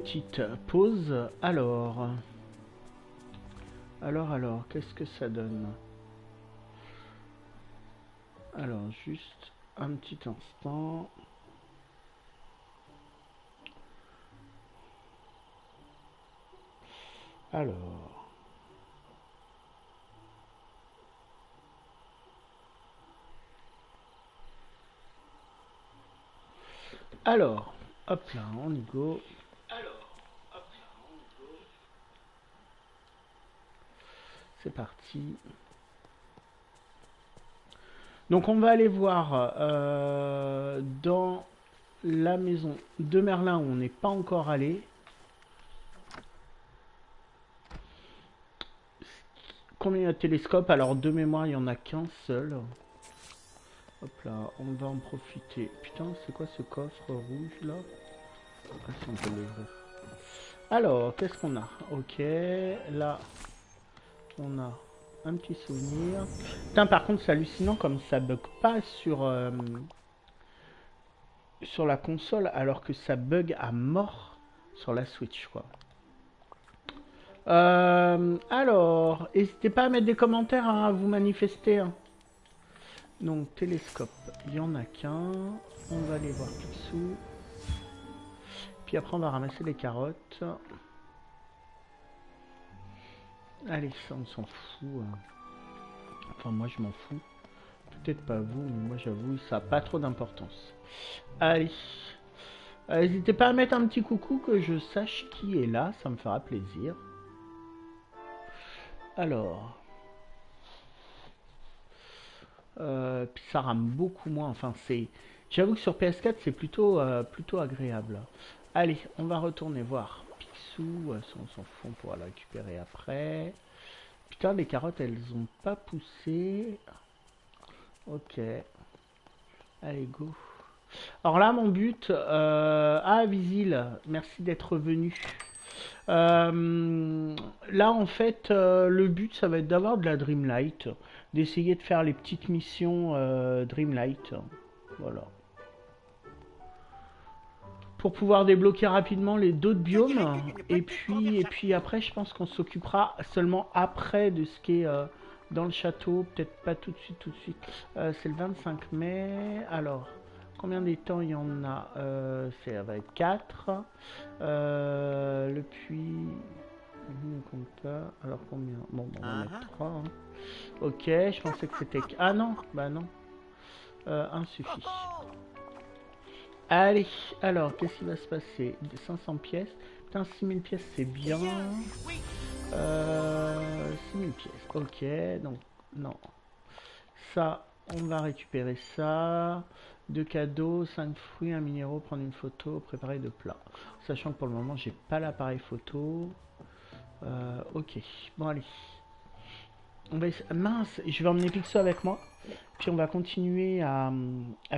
Petite pause. Alors, qu'est-ce que ça donne? Alors, juste un petit instant. Alors. Alors, hop là, on y go. C'est parti. Donc on va aller voir dans la maison de Merlin où on n'est pas encore allé. Combien il y a de télescopes? Alors de mémoire il n'y en a qu'un seul. Hop là, on va en profiter. Putain, c'est quoi ce coffre rouge là? Ah, si on peut l'ouvrir. Alors, qu'est-ce qu'on a? Ok, là, on a un petit souvenir. Putain, par contre, c'est hallucinant comme ça bug pas sur la console, alors que ça bug à mort sur la Switch, quoi. Alors, n'hésitez pas à mettre des commentaires, hein, à vous manifester. Hein. Donc, télescope, il n'y en a qu'un. On va aller voir Picsou. Puis après, on va ramasser les carottes. Allez, ça, on s'en fout. Hein. Enfin, moi, je m'en fous. Peut-être pas vous, mais moi, j'avoue, ça n'a pas trop d'importance. Allez. N'hésitez pas à mettre un petit coucou que je sache qui est là. Ça me fera plaisir. Alors. Puis ça rame beaucoup moins. Enfin, c'est. J'avoue que sur PS4, c'est plutôt agréable. Allez, on va retourner voir Picsou. Ça, on s'en fout, on pourra la récupérer après. Putain, les carottes, elles ont pas poussé. Ok. Allez, go. Alors là, mon but... Ah, Visil, merci d'être venu. Là, en fait, le but, ça va être d'avoir de la Dreamlight. D'essayer de faire les petites missions Dreamlight. Voilà. Pour pouvoir débloquer rapidement les d'autres biomes. Et puis après, je pense qu'on s'occupera seulement après de ce qui est dans le château. Peut-être pas tout de suite. C'est le 25 mai. Alors, combien de temps il y en a? Ça va être 4. Le puits... On compte pas. Alors combien? Bon, on va mettre 3. Hein. Ok, je pensais que c'était... Ah non, bah non. Un suffit. Allez, alors, qu'est-ce qui va se passer? 500 pièces. Putain, 6000 pièces, c'est bien. 6000 pièces. Ok, donc, non. Ça, on va récupérer ça. 2 cadeaux, 5 fruits, un minéraux, prendre une photo, préparer 2 plats. Sachant que pour le moment, j'ai pas l'appareil photo. Ok, bon, allez. On va mince, je vais emmener Pixo avec moi. Puis on va continuer à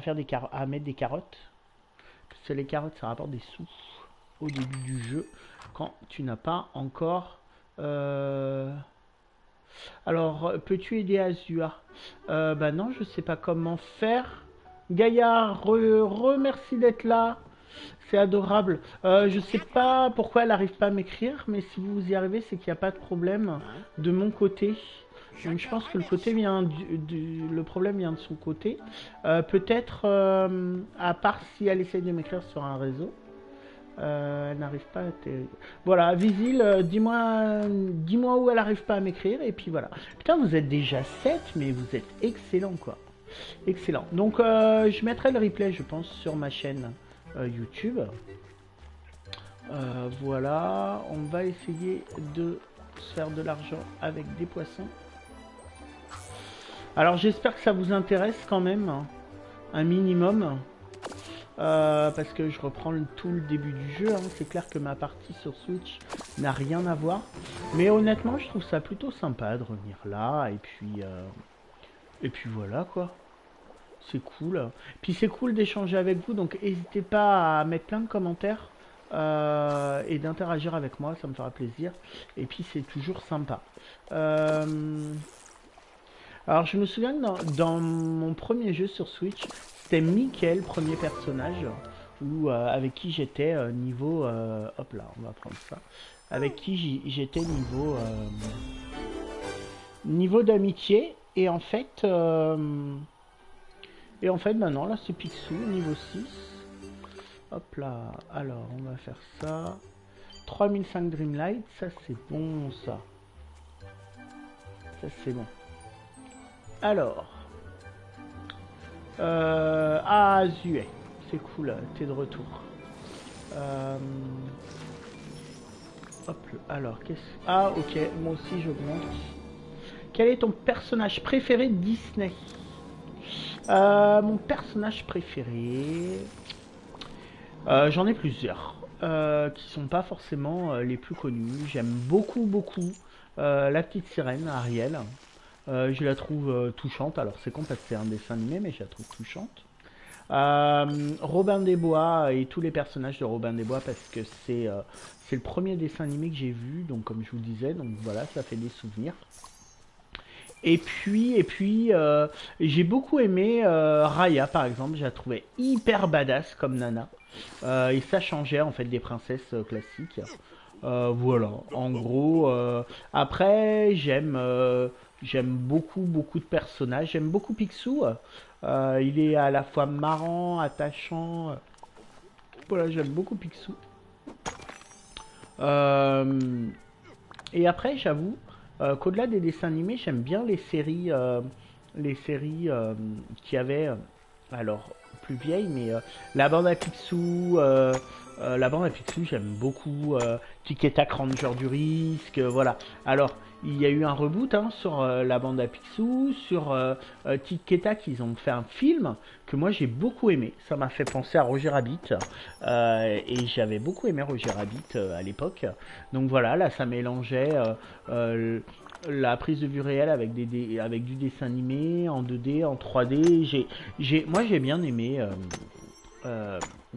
faire à mettre des carottes. Parce que les carottes, ça rapporte des sous au début du jeu. Quand tu n'as pas encore... Alors, peux-tu aider Azua? Bah non, je sais pas comment faire. Gaïa, remercie d'être là. C'est adorable. Je sais pas pourquoi elle n'arrive pas à m'écrire, mais si vous y arrivez, c'est qu'il n'y a pas de problème de mon côté. Donc je pense que le problème vient de son côté. Peut-être, à part si elle essaye de m'écrire sur un réseau. Elle n'arrive pas à... Voilà, Visil, dis-moi où elle n'arrive pas à m'écrire, et puis voilà. Putain, vous êtes déjà 7, mais vous êtes excellent, quoi. Excellent. Donc, je mettrai le replay, je pense, sur ma chaîne YouTube. Voilà, on va essayer de se faire de l'argent avec des poissons. Alors, j'espère que ça vous intéresse quand même, hein, un minimum. Parce que je reprends tout le début du jeu, hein. C'est clair que ma partie sur Switch n'a rien à voir. Mais honnêtement, je trouve ça plutôt sympa de revenir là, et puis voilà quoi. C'est cool. Puis c'est cool d'échanger avec vous, donc n'hésitez pas à mettre plein de commentaires et d'interagir avec moi, ça me fera plaisir. Et puis c'est toujours sympa. Alors je me souviens que dans mon premier jeu sur Switch, c'était Mickey, le premier personnage. ou avec qui j'étais niveau... hop là, on va prendre ça. Avec qui j'étais niveau d'amitié. Et en fait, maintenant, là, c'est Picsou, niveau 6. Hop là, alors, on va faire ça. 3005 Dreamlight, ça, c'est bon, ça. Ça, c'est bon. Alors. Ah, Zuet. C'est cool, t'es de retour. Hop, alors, qu'est-ce... Ah, ok, moi aussi, j'augmente. Quel est ton personnage préféré de Disney? Mon personnage préféré... j'en ai plusieurs. Qui sont pas forcément les plus connus. J'aime beaucoup, beaucoup la petite sirène, Ariel. Je la trouve touchante. Alors, c'est con parce que c'est un dessin animé, mais je la trouve touchante. Robin des Bois et tous les personnages de Robin des Bois parce que c'est le premier dessin animé que j'ai vu, donc comme je vous disais, donc voilà, ça fait des souvenirs. Et puis j'ai beaucoup aimé Raya par exemple, je la trouvais hyper badass comme nana. Et ça changeait en fait des princesses classiques. Voilà, en gros. Après, j'aime beaucoup de personnages. J'aime beaucoup Picsou. Il est à la fois marrant, attachant. Voilà, j'aime beaucoup Picsou. Et après, j'avoue qu'au-delà des dessins animés, j'aime bien les séries qui avaient, alors plus vieilles, mais la bande à Picsou. La bande à Picsou, j'aime beaucoup. Tic et Tac, Ranger du risque, voilà. Alors, il y a eu un reboot hein, sur la bande à Picsou, sur Tic et Tac, ils ont fait un film que moi j'ai beaucoup aimé. Ça m'a fait penser à Roger Rabbit. Et j'avais beaucoup aimé Roger Rabbit à l'époque. Donc voilà, là ça mélangeait la prise de vue réelle avec, avec du dessin animé en 2D, en 3D. Moi j'ai bien aimé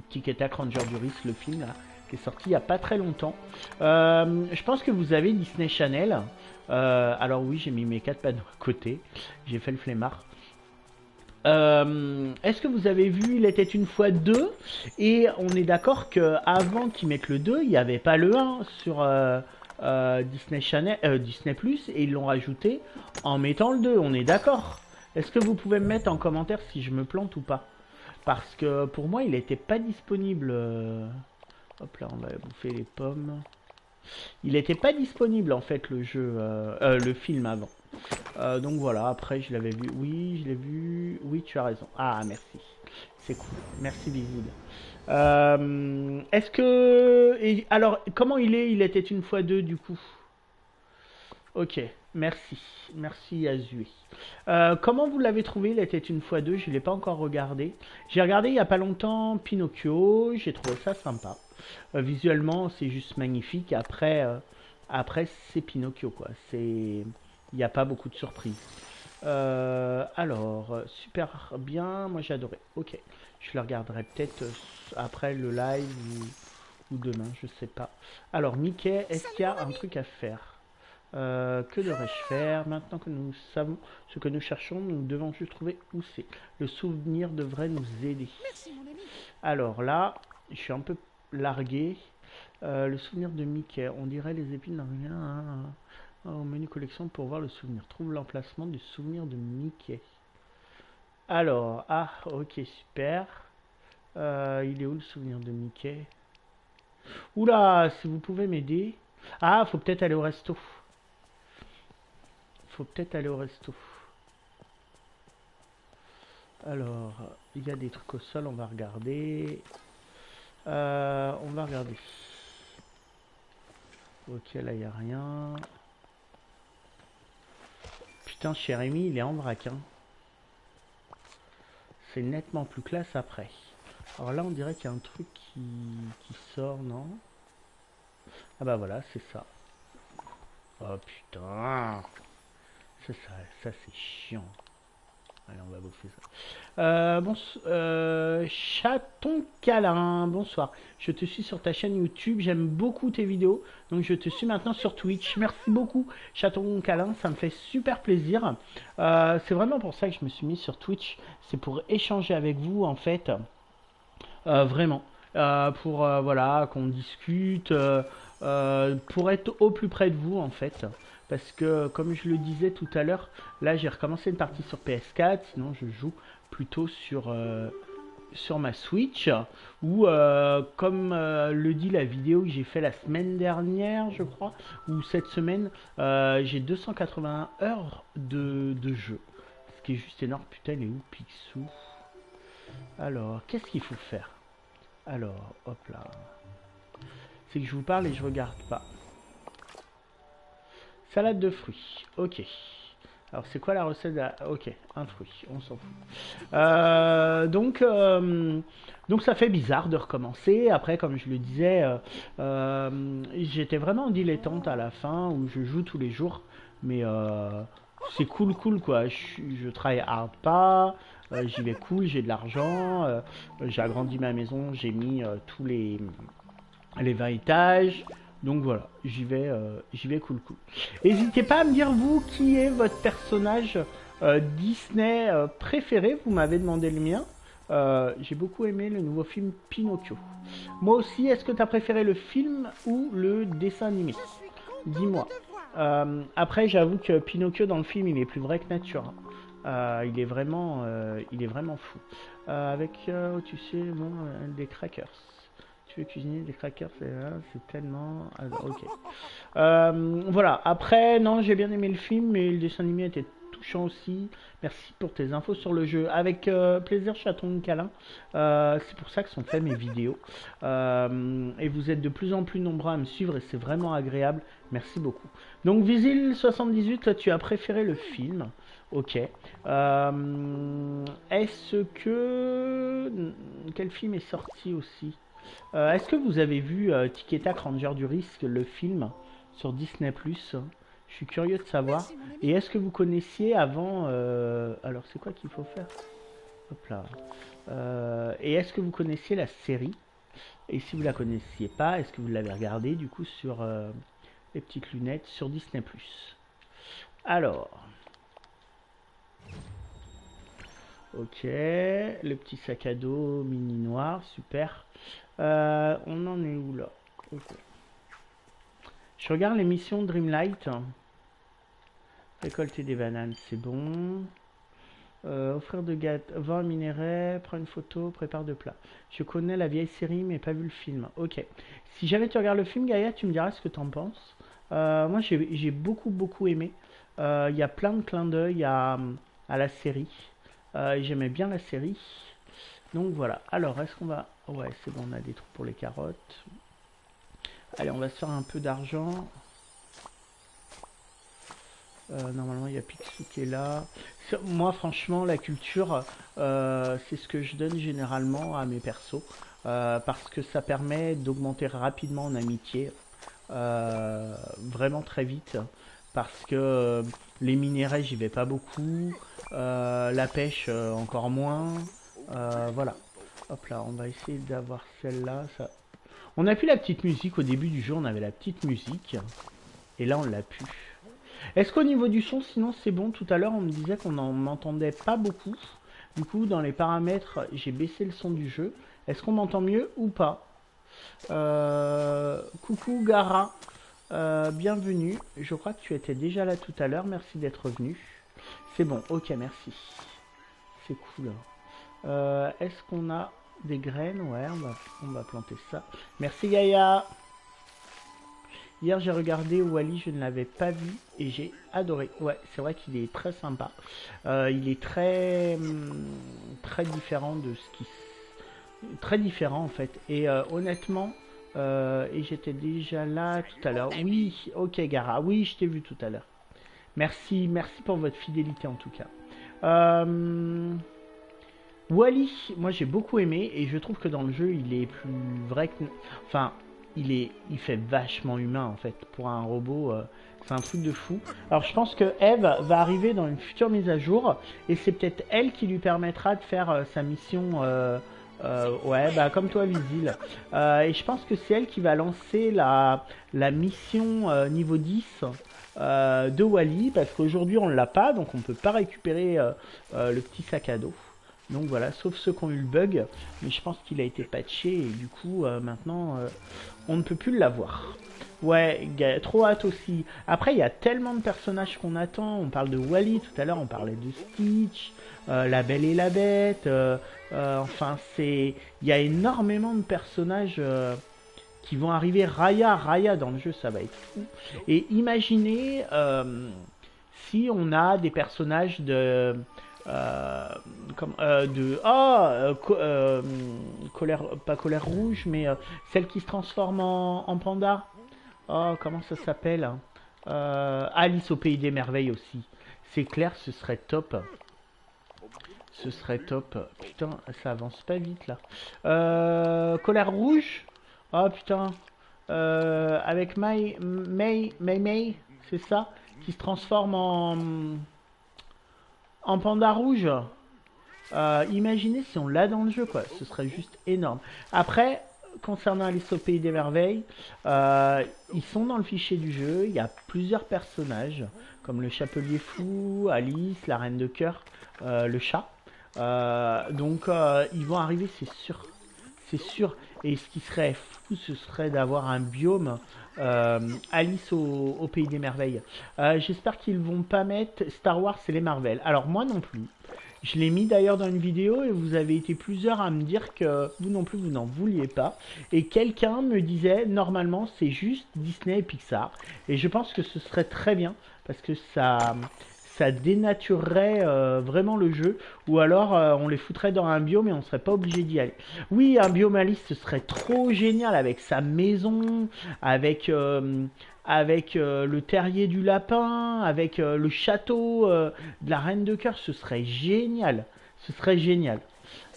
Tic et Tac Ranger du risque, le film là, qui est sorti il n'y a pas très longtemps. Je pense que vous avez Disney Channel. Alors oui, j'ai mis mes 4 panneaux à côté. J'ai fait le flemmard. Est-ce que vous avez vu Il était une fois 2? Et on est d'accord qu'avant qu'ils mettent le 2, il n'y avait pas le 1 sur Disney Channel, Disney Plus, et ils l'ont rajouté en mettant le 2. On est d'accord? Est-ce que vous pouvez me mettre en commentaire si je me plante ou pas? Parce que pour moi, il n'était pas disponible. Hop là, on va bouffer les pommes. Il n'était pas disponible en fait le jeu, le film avant. Donc voilà, après je l'avais vu. Oui, je l'ai vu. Oui, tu as raison. Ah, merci. C'est cool. Merci, Visible. Est-ce que... alors, comment il est? Il était une fois 2 du coup. Ok, merci. Merci Azue. Comment vous l'avez trouvé? Il était une fois 2, je ne l'ai pas encore regardé. J'ai regardé il n'y a pas longtemps Pinocchio, j'ai trouvé ça sympa. Visuellement, c'est juste magnifique. Après c'est Pinocchio, quoi. Il n'y a pas beaucoup de surprises. Alors, super bien, moi j'ai adoré. Ok, je le regarderai peut-être après le live ou demain, je sais pas. Alors, Mickey, est-ce qu'il y a un truc à faire? Que devrais-je faire? Maintenant que nous savons ce que nous cherchons, nous devons juste trouver où c'est. Le souvenir devrait nous aider. Alors là, je suis un peu largué. Le souvenir de Mickey. On dirait les épines d'un rien. Au menu collection pour voir le souvenir. Trouve l'emplacement du souvenir de Mickey. Alors, ah, ok, super. Il est où le souvenir de Mickey? Oula, si vous pouvez m'aider. Ah, faut peut-être aller au resto. Faut peut-être aller au resto. Alors, il y a des trucs au sol, on va regarder. On va regarder. Ok, là, il n'y a rien. Putain, chez Rémi, il est en vrac. Hein. C'est nettement plus classe après. Alors là, on dirait qu'il y a un truc qui sort, non? Ah bah voilà, c'est ça. Oh putain. Ça c'est chiant. Allez, on va bouffer ça. Chaton câlin, bonsoir. Je te suis sur ta chaîne YouTube, j'aime beaucoup tes vidéos, donc je te suis maintenant sur Twitch. Merci beaucoup, Chaton câlin, ça me fait super plaisir. C'est vraiment pour ça que je me suis mis sur Twitch, c'est pour échanger avec vous en fait. Vraiment. pour voilà, qu'on discute, pour être au plus près de vous en fait. Parce que comme je le disais tout à l'heure, là j'ai recommencé une partie sur PS4, sinon je joue plutôt sur ma Switch, ou comme le dit la vidéo que j'ai fait la semaine dernière, je crois, ou cette semaine, j'ai 281 heures de jeu. Ce qui est juste énorme. Putain, il est où Picsou? Alors, qu'est-ce qu'il faut faire? Alors, hop là. C'est que je vous parle et je regarde pas. Salade de fruits. Ok. Alors, c'est quoi la recette Ok, un fruit. On s'en fout. Donc, ça fait bizarre de recommencer. Après, comme je le disais, j'étais vraiment dilettante à la fin où je joue tous les jours. Mais c'est cool, quoi. Je travaille hard pas. J'y vais cool, j'ai de l'argent. J'ai agrandi ma maison. J'ai mis tous les 20 étages. Donc voilà, j'y vais cool. N'hésitez pas à me dire vous qui est votre personnage Disney préféré. Vous m'avez demandé le mien. J'ai beaucoup aimé le nouveau film Pinocchio. Moi aussi, est-ce que tu as préféré le film ou le dessin animé? Dis-moi. Après, j'avoue que Pinocchio dans le film, il est plus vrai que nature. Il est vraiment fou. Avec, tu sais, bon, des crackers. Tu veux cuisiner des crackers, c'est tellement... ok. Voilà, après, non, j'ai bien aimé le film, mais le dessin animé était touchant aussi. Merci pour tes infos sur le jeu. Avec plaisir, chaton câlin. C'est pour ça que sont fait mes vidéos. Et vous êtes de plus en plus nombreux à me suivre et c'est vraiment agréable. Merci beaucoup. Donc, Visil78, toi, tu as préféré le film. Ok. Est-ce que... Quel film est sorti aussi? Est-ce que vous avez vu Tic et Tac Ranger du Risque, le film sur Disney+? Je suis curieux de savoir. Et est-ce que vous connaissiez avant... alors c'est quoi qu'il faut faire? Hop là. Et est-ce que vous connaissiez la série? Et si vous la connaissiez pas, est-ce que vous l'avez regardé du coup sur les petites lunettes sur Disney+? Alors... Ok, le petit sac à dos mini noir, super. On en est où là? Okay. Je regarde l'émission Dreamlight. Récolter des bananes, c'est bon. Offrir de gâteaux, vin minerai, prends une photo, prépare de plats. Je connais la vieille série mais pas vu le film. Ok. Si jamais tu regardes le film, Gaïa, tu me diras ce que tu en penses. Moi j'ai beaucoup aimé. Il y a plein de clins d'œil à la série. J'aimais bien la série. Donc voilà. Alors, est-ce qu'on va... Ouais, c'est bon, on a des trous pour les carottes. Allez, on va se faire un peu d'argent. Normalement, il y a Picsou qui est là. Moi, franchement, la culture, c'est ce que je donne généralement à mes persos. Parce que ça permet d'augmenter rapidement en amitié. Vraiment très vite. Parce que les minerais, j'y vais pas beaucoup. La pêche, encore moins. Voilà. Hop là, on va essayer d'avoir celle-là. Ça... On a plus la petite musique. Au début du jeu, on avait la petite musique. Et là, on l'a plus. Est-ce qu'au niveau du son, sinon, c'est bon? Tout à l'heure, on me disait qu'on n'en entendait pas beaucoup. Du coup, dans les paramètres, j'ai baissé le son du jeu. Est-ce qu'on m'entend mieux ou pas? Coucou, Gara. Bienvenue. Je crois que tu étais déjà là tout à l'heure. Merci d'être venu. C'est bon. Ok, merci. C'est cool. Est-ce qu'on a des graines? Ouais, on va planter ça. Merci Gaïa. Hier j'ai regardé Wally, je ne l'avais pas vu et j'ai adoré. Ouais, c'est vrai qu'il est très sympa. Il est très différent de ce qui... Très différent en fait. Et honnêtement, et j'étais déjà là tout à l'heure. Oui, ok Gara, oui je t'ai vu tout à l'heure. Merci pour votre fidélité en tout cas. Wally, moi j'ai beaucoup aimé et je trouve que dans le jeu il est plus vrai que... Enfin, il fait vachement humain en fait. Pour un robot, c'est un truc de fou. Alors je pense que Eve va arriver dans une future mise à jour et c'est peut-être elle qui lui permettra de faire sa mission... ouais, bah comme toi Visil. Et je pense que c'est elle qui va lancer la mission niveau 10 de Wally parce qu'aujourd'hui on l'a pas donc on peut pas récupérer le petit sac à dos. Donc voilà, sauf ceux qui ont eu le bug. Mais je pense qu'il a été patché et du coup, maintenant, on ne peut plus l'avoir. Ouais, trop hâte aussi. Après, il y a tellement de personnages qu'on attend. On parle de Wally tout à l'heure, on parlait de Stitch, La Belle et la Bête. Enfin, il y a énormément de personnages qui vont arriver. Raya dans le jeu, ça va être fou. Et imaginez si on a des personnages colère, pas colère rouge, mais celle qui se transforme en panda. Oh, comment ça s'appelle? Alice au pays des merveilles aussi. C'est clair, ce serait top. Ce serait top. Putain, ça avance pas vite là. Colère rouge. Oh putain. Avec May, c'est ça? Qui se transforme en panda rouge. Imaginez si on l'a dans le jeu, quoi. Ce serait juste énorme. Après, concernant Alice au pays des merveilles, ils sont dans le fichier du jeu. Il y a plusieurs personnages, comme le chapelier fou, Alice, la reine de cœur, le chat. Donc, ils vont arriver, c'est sûr. C'est sûr. Et ce qui serait fou, ce serait d'avoir un biome Alice au pays des merveilles. J'espère qu'ils vont pas mettre Star Wars et les Marvel. Alors moi non plus. Je l'ai mis d'ailleurs dans une vidéo et vous avez été plusieurs à me dire que vous non plus vous n'en vouliez pas. Et quelqu'un me disait normalement c'est juste Disney et Pixar. Et je pense que ce serait très bien parce que ça dénaturerait vraiment le jeu. Ou alors on les foutrait dans un biome et on serait pas obligé d'y aller. Oui, un biome Alice ce serait trop génial avec sa maison, avec le terrier du lapin, avec le château de la reine de cœur, ce serait génial. Ce serait génial.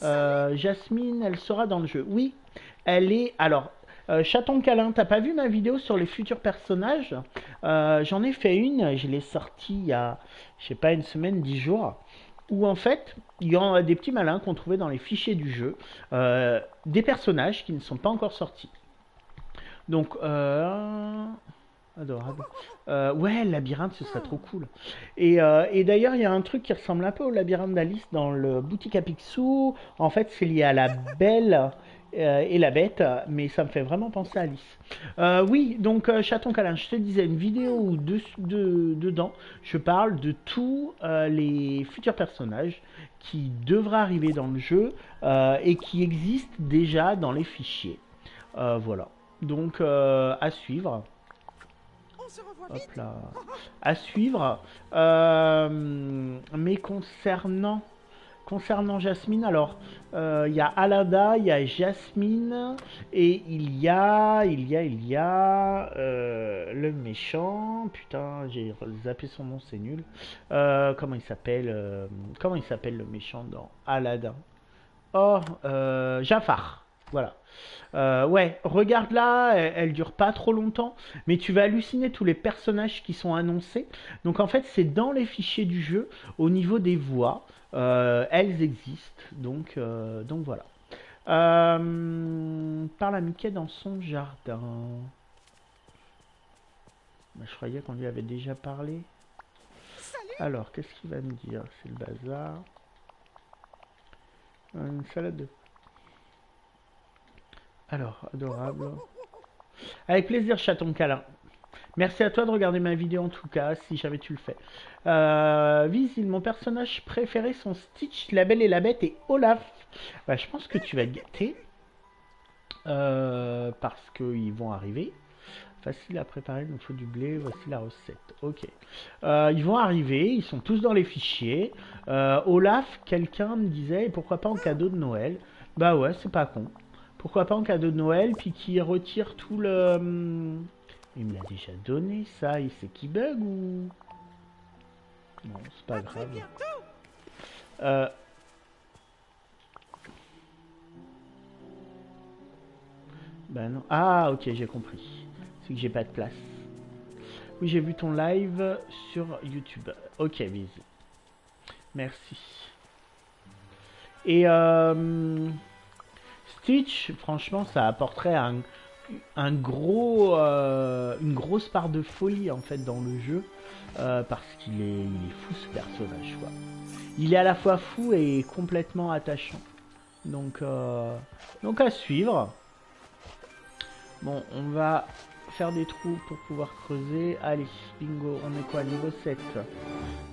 Jasmine, elle sera dans le jeu. Oui, elle est. Alors, chaton câlin, t'as pas vu ma vidéo sur les futurs personnages? J'en ai fait une, je l'ai sortie il y a, je sais pas, une semaine, 10 jours. Où en fait, il y a des petits malins qu'on trouvait dans les fichiers du jeu, des personnages qui ne sont pas encore sortis. Donc, adorable. Ouais, le labyrinthe, ce serait trop cool. Et d'ailleurs, il y a un truc qui ressemble un peu au labyrinthe d'Alice dans le boutique à Picsou. En fait, c'est lié à la Belle et la Bête, mais ça me fait vraiment penser à Alice. Oui, donc Chaton Câlin, je te disais, une vidéo où dedans, je parle de tous les futurs personnages qui devraient arriver dans le jeu et qui existent déjà dans les fichiers. Voilà. Donc, à suivre. Hop là. À suivre. Mais concernant Jasmine, alors il y a Alada, il y a Jasmine et le méchant. Putain, j'ai zappé son nom, c'est nul. Comment il s'appelle le méchant dans Aladdin? Oh, Jafar. Voilà. Ouais, regarde là, elle dure pas trop longtemps, mais tu vas halluciner tous les personnages qui sont annoncés. Donc en fait, c'est dans les fichiers du jeu, au niveau des voix, elles existent. Donc voilà. Parle à Mickey dans son jardin. Bah, je croyais qu'on lui avait déjà parlé. Alors, qu'est-ce qu'il va me dire? C'est le bazar. Une salade de... Alors, adorable. Avec plaisir, chaton câlin. Merci à toi de regarder ma vidéo en tout cas, si jamais tu le fais. Visil, mon personnage préféré sont Stitch, La Belle et la Bête et Olaf. Bah, je pense que tu vas te gâter. Parce qu'ils vont arriver. Facile à préparer, il nous faut du blé, voici la recette. Ok. Ils vont arriver, ils sont tous dans les fichiers. Olaf, quelqu'un me disait, et pourquoi pas en cadeau de Noël? Bah ouais, c'est pas con. Pourquoi pas en cadeau de Noël, puis qui retire tout le... Il me l'a déjà donné, ça. Il sait qui bug ou... Non, c'est pas grave. Bah non. Ah, ok, j'ai compris. C'est que j'ai pas de place. Oui, j'ai vu ton live sur YouTube. Ok, Viz. Merci. Et Stitch, franchement, ça apporterait une grosse grosse part de folie en fait dans le jeu parce qu'il est fou ce personnage quoi. Il est à la fois fou et complètement attachant. Donc à suivre. Bon, on va faire des trous pour pouvoir creuser. Allez, bingo, on est quoi? Niveau 7.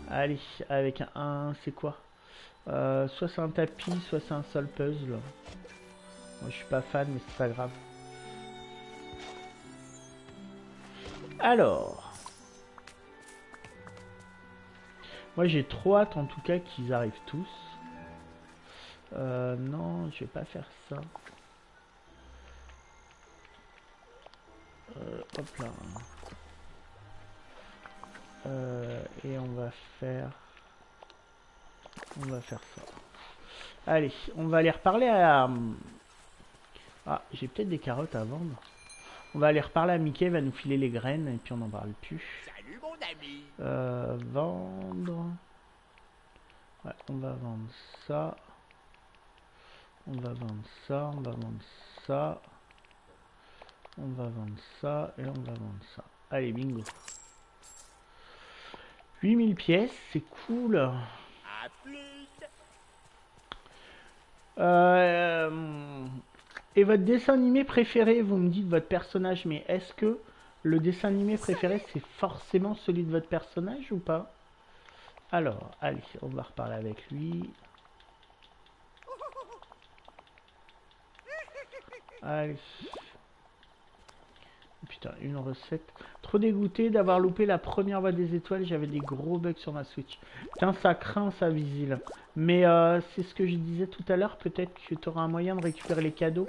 Allez, avec un c'est quoi? Soit c'est un tapis, soit c'est un seul puzzle. Moi je suis pas fan, mais c'est pas grave. Alors, moi j'ai trop hâte en tout cas qu'ils arrivent tous. Non, je vais pas faire ça. Hop là. Et on va faire ça. Allez, on va aller reparler à... Ah, j'ai peut-être des carottes à vendre. On va aller reparler à Mickey, il va nous filer les graines et puis on n'en parle plus. Salut mon ami. Vendre. Ouais, on va vendre ça. On va vendre ça, on va vendre ça. On va vendre ça et on va vendre ça. Allez, bingo. 8000 pièces, c'est cool. À plus. Et votre dessin animé préféré, vous me dites votre personnage, mais est-ce que le dessin animé préféré, c'est forcément celui de votre personnage ou pas? Alors, allez, on va reparler avec lui. Allez. Putain, une recette. Trop dégoûté d'avoir loupé la première voie des étoiles. J'avais des gros bugs sur ma Switch. Putain, ça craint, ça, Visil. Mais c'est ce que je disais tout à l'heure. Peut-être que tu auras un moyen de récupérer les cadeaux.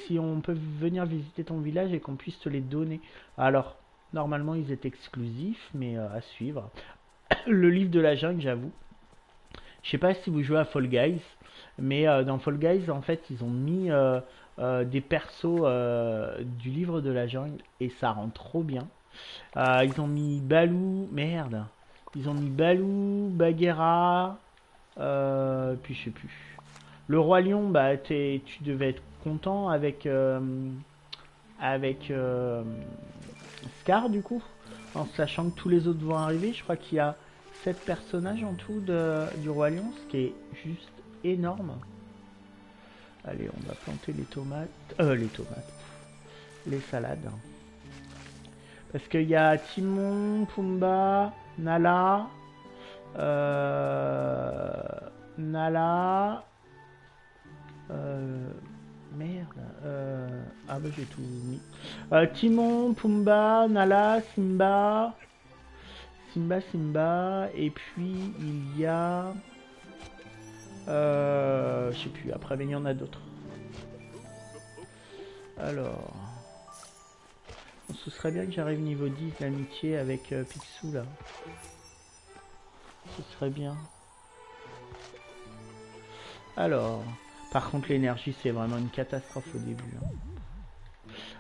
Si on peut venir visiter ton village et qu'on puisse te les donner. Alors, normalement, ils étaient exclusifs, mais à suivre. Le livre de la jungle, j'avoue. Je sais pas si vous jouez à Fall Guys. Mais dans Fall Guys, en fait, ils ont mis... des persos du livre de la jungle et ça rend trop bien. Ils ont mis Balou, merde. Ils ont mis Balou, Bagheera, puis je sais plus. Le roi lion, bah tu devais être content avec Scar du coup, en sachant que tous les autres vont arriver. Je crois qu'il y a 7 personnages en tout du roi lion, ce qui est juste énorme. Allez, on va planter les tomates. Les salades. Parce qu'il y a Timon, Pumba, Nala. Merde. Ah bah j'ai tout mis. Timon, Pumba, Nala, Simba. Simba. Et puis il y a... je sais plus, après mais il y en a d'autres. Alors, ce serait bien que j'arrive niveau 10 d'amitié avec Picsou là. Ce serait bien. Alors, par contre l'énergie c'est vraiment une catastrophe au début.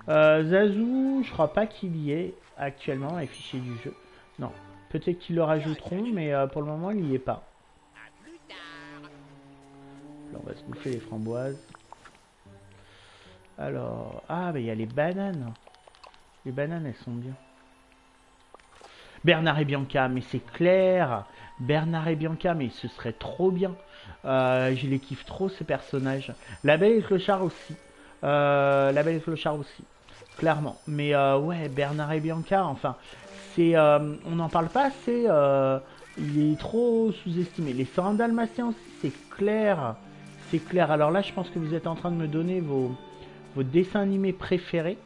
Zazu, je crois pas qu'il y est actuellement les fichiers du jeu. Non, peut-être qu'ils le rajouteront, mais pour le moment il n'y est pas. Là, on va se bouffer les framboises. Alors, ah, bah il y a les bananes. Les bananes, elles sont bien. Bernard et Bianca, mais c'est clair. Bernard et Bianca, mais ce serait trop bien. Je les kiffe trop, ces personnages. La Belle et le Clochard aussi. Clairement. Mais ouais, Bernard et Bianca, enfin, c'est, on n'en parle pas assez. Il est trop sous-estimé. Les 101 Dalmatiens aussi, c'est clair. C'est clair. Alors là, je pense que vous êtes en train de me donner vos dessins animés préférés.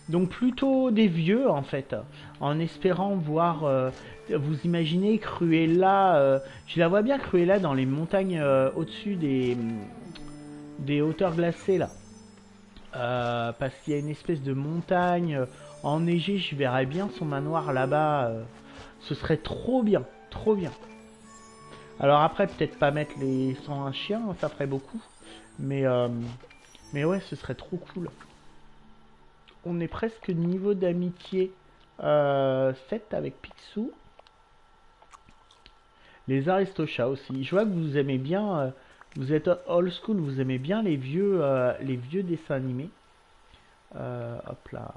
Donc plutôt des vieux en fait, en espérant voir, vous imaginez Cruella, je la vois bien Cruella dans les montagnes au-dessus des hauteurs glacées là, parce qu'il y a une espèce de montagne enneigée, je verrais bien son manoir là-bas, ce serait trop bien, trop bien. Alors après peut-être pas mettre les 101 chiens, ça ferait beaucoup, mais ouais ce serait trop cool. On est presque niveau d'amitié 7 avec Picsou. Les Aristochats aussi. Je vois que vous aimez bien, vous êtes old school, vous aimez bien les vieux dessins animés. Hop là.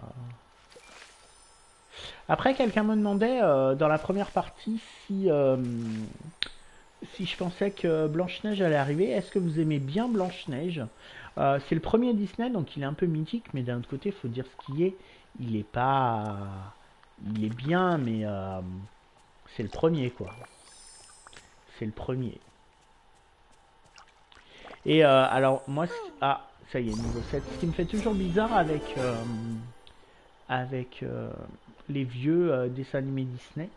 Après, quelqu'un me demandait dans la première partie si je pensais que Blanche-Neige allait arriver. Est-ce que vous aimez bien Blanche-Neige? C'est le premier Disney, donc il est un peu mythique, mais d'un autre côté, il faut dire ce qui est. Il est pas. Il est bien, mais c'est le premier, quoi. C'est le premier. Et alors, moi. Ah, ça y est, niveau 7. Ce qui me fait toujours bizarre avec les vieux dessins animés Disney,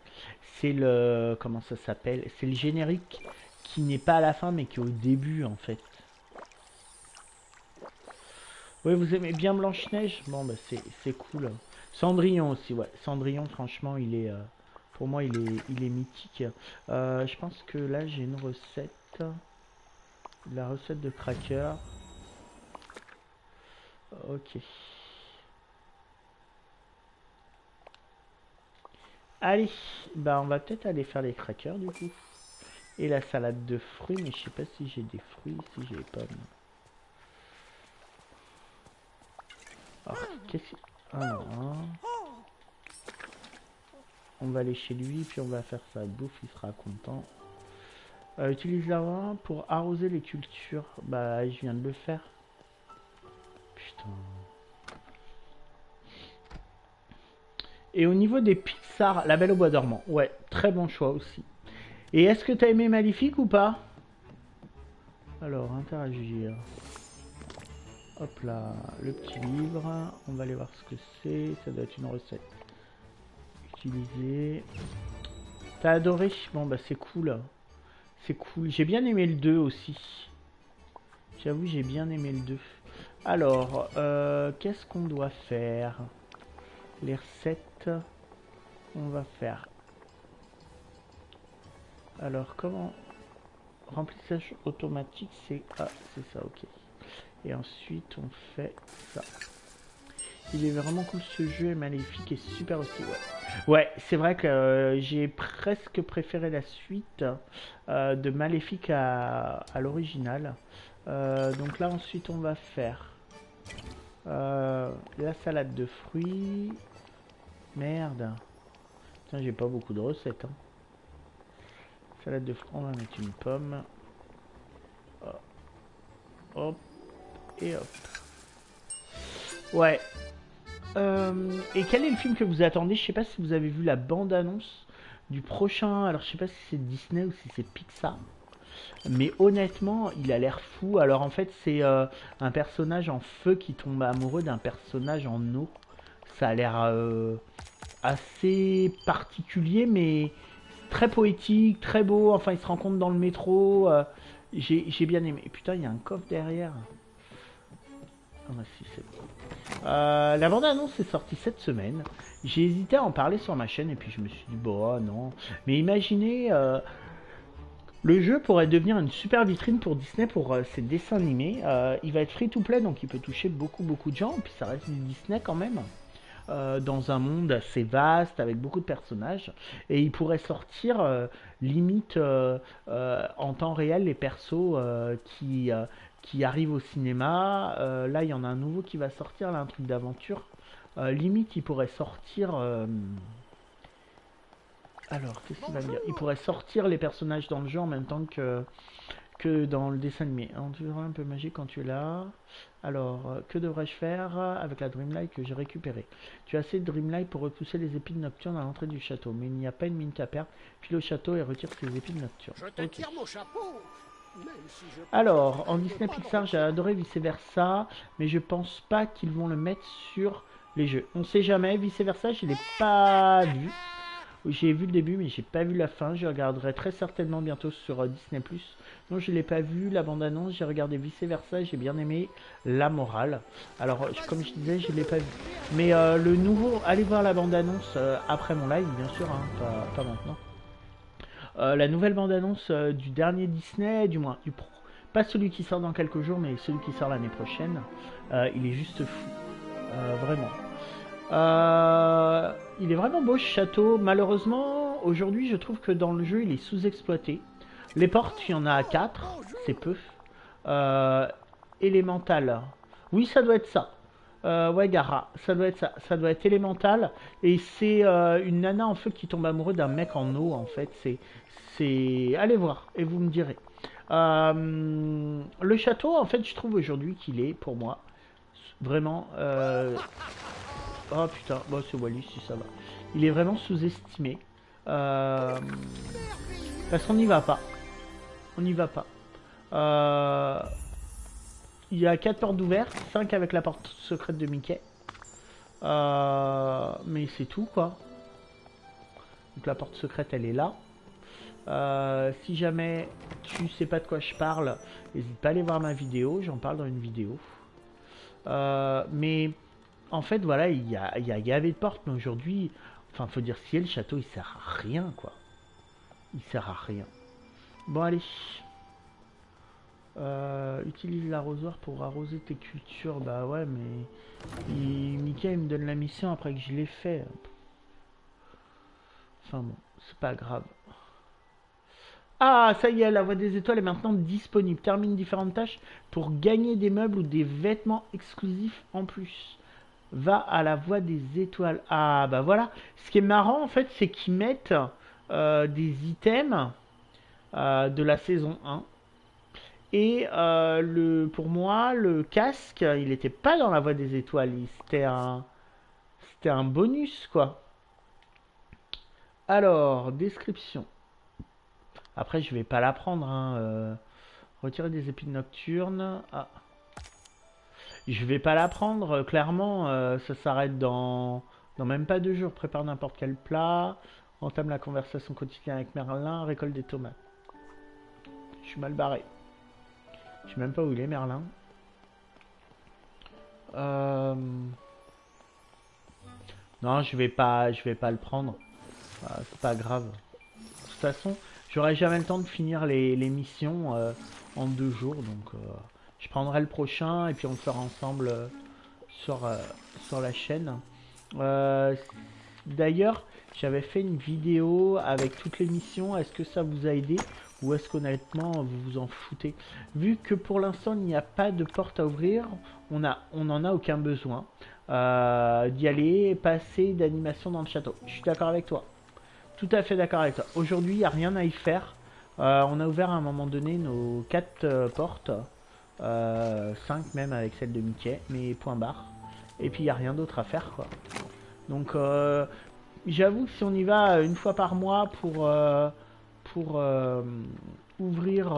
c'est le. Comment ça s'appelle? C'est le générique qui n'est pas à la fin, mais qui est au début, en fait. Oui, vous aimez bien Blanche-Neige? Bon, bah c'est cool. Cendrillon aussi, ouais. Cendrillon, franchement, pour moi, il est mythique. Je pense que là, j'ai une recette. La recette de cracker. Ok. Allez, bah on va peut-être aller faire les crackers du coup. Et la salade de fruits, mais je sais pas si j'ai des fruits, si j'ai les pommes. Alors, qu'est-ce que... Ah non. On va aller chez lui, puis on va faire sa bouffe, il sera content. Utilise l'argent pour arroser les cultures. Bah, je viens de le faire. Putain. Et au niveau des Pixar, La Belle au Bois dormant. Ouais, très bon choix aussi. Et est-ce que t'as aimé Maléfique ou pas? Alors, interagir. Hop là, le petit livre. On va aller voir ce que c'est. Ça doit être une recette. Utiliser. T'as adoré? Bon, bah c'est cool. C'est cool. J'ai bien aimé le 2 aussi. J'avoue, j'ai bien aimé le 2. Alors, qu'est-ce qu'on doit faire? Les recettes. On va faire. Alors, comment... Remplissage automatique, c'est... Ah, c'est ça, ok. Et ensuite, on fait ça. Il est vraiment cool ce jeu, est maléfique et super aussi, ouais. Ouais, c'est vrai que j'ai presque préféré la suite de Maléfique à l'original. Donc là, ensuite, on va faire la salade de fruits. Merde. Tiens, j'ai pas beaucoup de recettes. Hein. Salade de fruits, on va mettre une pomme. Hop. Et hop. Ouais. Et quel est le film que vous attendez? Je sais pas si vous avez vu la bande-annonce du prochain. Alors je sais pas si c'est Disney ou si c'est Pixar. Mais honnêtement, il a l'air fou. Alors en fait, c'est un personnage en feu qui tombe amoureux d'un personnage en eau. Ça a l'air assez particulier, mais très poétique, très beau. Enfin, ils se rencontrent dans le métro. J'ai bien aimé. Et putain, il y a un coffre derrière. Ah bah si, c'est bon. La bande-annonce est sortie cette semaine. J'ai hésité à en parler sur ma chaîne et puis je me suis dit, bon, non. Mais imaginez, le jeu pourrait devenir une super vitrine pour Disney pour ses dessins animés. Il va être free to play, donc il peut toucher beaucoup de gens. Et puis ça reste du Disney quand même. Dans un monde assez vaste avec beaucoup de personnages et il pourrait sortir limite en temps réel les persos qui arrivent au cinéma. Là il y en a un nouveau qui va sortir, là, un truc d'aventure. Limite il pourrait sortir alors qu'est-ce qu'il va me dire, il pourrait sortir les personnages dans le jeu en même temps que dans le dessin animé. Tu verras un peu magique quand tu es là. Alors, que devrais-je faire avec la Dreamlight que j'ai récupérée? Tu as assez de Dreamlight pour repousser les épines nocturnes à l'entrée du château, mais il n'y a pas une minute à perdre. Puis au château et retire ses épines nocturnes. Je te tire mon chapeau. Même si je... Alors, en Disney Pixar, j'ai adoré Vice Versa, mais je pense pas qu'ils vont le mettre sur les jeux. On sait jamais, Vice Versa, je l'ai pas vu. J'ai vu le début, mais j'ai pas vu la fin. Je regarderai très certainement bientôt sur Disney+. Non, je l'ai pas vu, la bande-annonce. J'ai regardé Vice Versa, j'ai bien aimé la morale. Alors, comme je disais, je l'ai pas vu. Mais le nouveau, allez voir la bande-annonce après mon live, bien sûr, hein, pas maintenant. La nouvelle bande-annonce du dernier Disney, du moins, pas celui qui sort dans quelques jours, mais celui qui sort l'année prochaine. Il est juste fou. Vraiment. Il est vraiment beau ce château. Malheureusement, aujourd'hui, je trouve que dans le jeu, il est sous-exploité. Les portes, il y en a 4, c'est peu. Élémental. Oui, ça doit être ça. Ouais, Gara, ça doit être ça. Ça doit être élémental. Et c'est une nana en feu qui tombe amoureux d'un mec en eau, en fait. C'est... Allez voir, et vous me direz. Le château, en fait, je trouve aujourd'hui qu'il est, pour moi, vraiment... Oh putain, bon, c'est Wallis, si ça va. Il est vraiment sous-estimé. Parce qu'on n'y va pas. On n'y va pas. Il y a 4 portes ouvertes, 5 avec la porte secrète de Mickey. Mais c'est tout, quoi. Donc la porte secrète, elle est là. Si jamais tu sais pas de quoi je parle, n'hésite pas à aller voir ma vidéo. J'en parle dans une vidéo. Mais en fait, voilà, il y a gavé de portes. Mais aujourd'hui, enfin, faut dire si le château, il sert à rien, quoi. Il sert à rien. Bon, allez. Utilise l'arrosoir pour arroser tes cultures. Bah ouais, mais Mickey il me donne la mission après que je l'ai fait. Enfin bon, c'est pas grave. Ah, ça y est, la voie des étoiles est maintenant disponible. Termine différentes tâches pour gagner des meubles ou des vêtements exclusifs en plus. Va à la voie des étoiles. Ah, bah voilà. Ce qui est marrant, en fait, c'est qu'ils mettent des items de la saison 1. Et pour moi, le casque, il n'était pas dans la voie des étoiles. C'était un bonus, quoi. Alors, description. Après, je vais pas la prendre. Hein. Retirer des épines nocturnes. Ah. Je vais pas la prendre. Clairement, ça s'arrête dans même pas 2 jours. Prépare n'importe quel plat. Entame la conversation quotidienne avec Merlin. Récolte des tomates. Je suis mal barré. Je sais même pas où il est, Merlin. Non, je vais pas le prendre. C'est pas grave. De toute façon, j'aurai jamais le temps de finir les missions en 2 jours, donc je prendrai le prochain et puis on le fera ensemble sur la chaîne. D'ailleurs, j'avais fait une vidéo avec toutes les missions. Est-ce que ça vous a aidé ou est-ce qu'honnêtement vous vous en foutez? Vu que pour l'instant il n'y a pas de porte à ouvrir, on n'en a aucun besoin d'y aller, passer d'animation dans le château. Je suis d'accord avec toi. Tout à fait d'accord avec toi. Aujourd'hui, il n'y a rien à y faire. On a ouvert à un moment donné nos 4 portes. 5 même avec celle de Mickey, mais point barre. Et puis il n'y a rien d'autre à faire, quoi. Donc j'avoue que si on y va une fois par mois pour ouvrir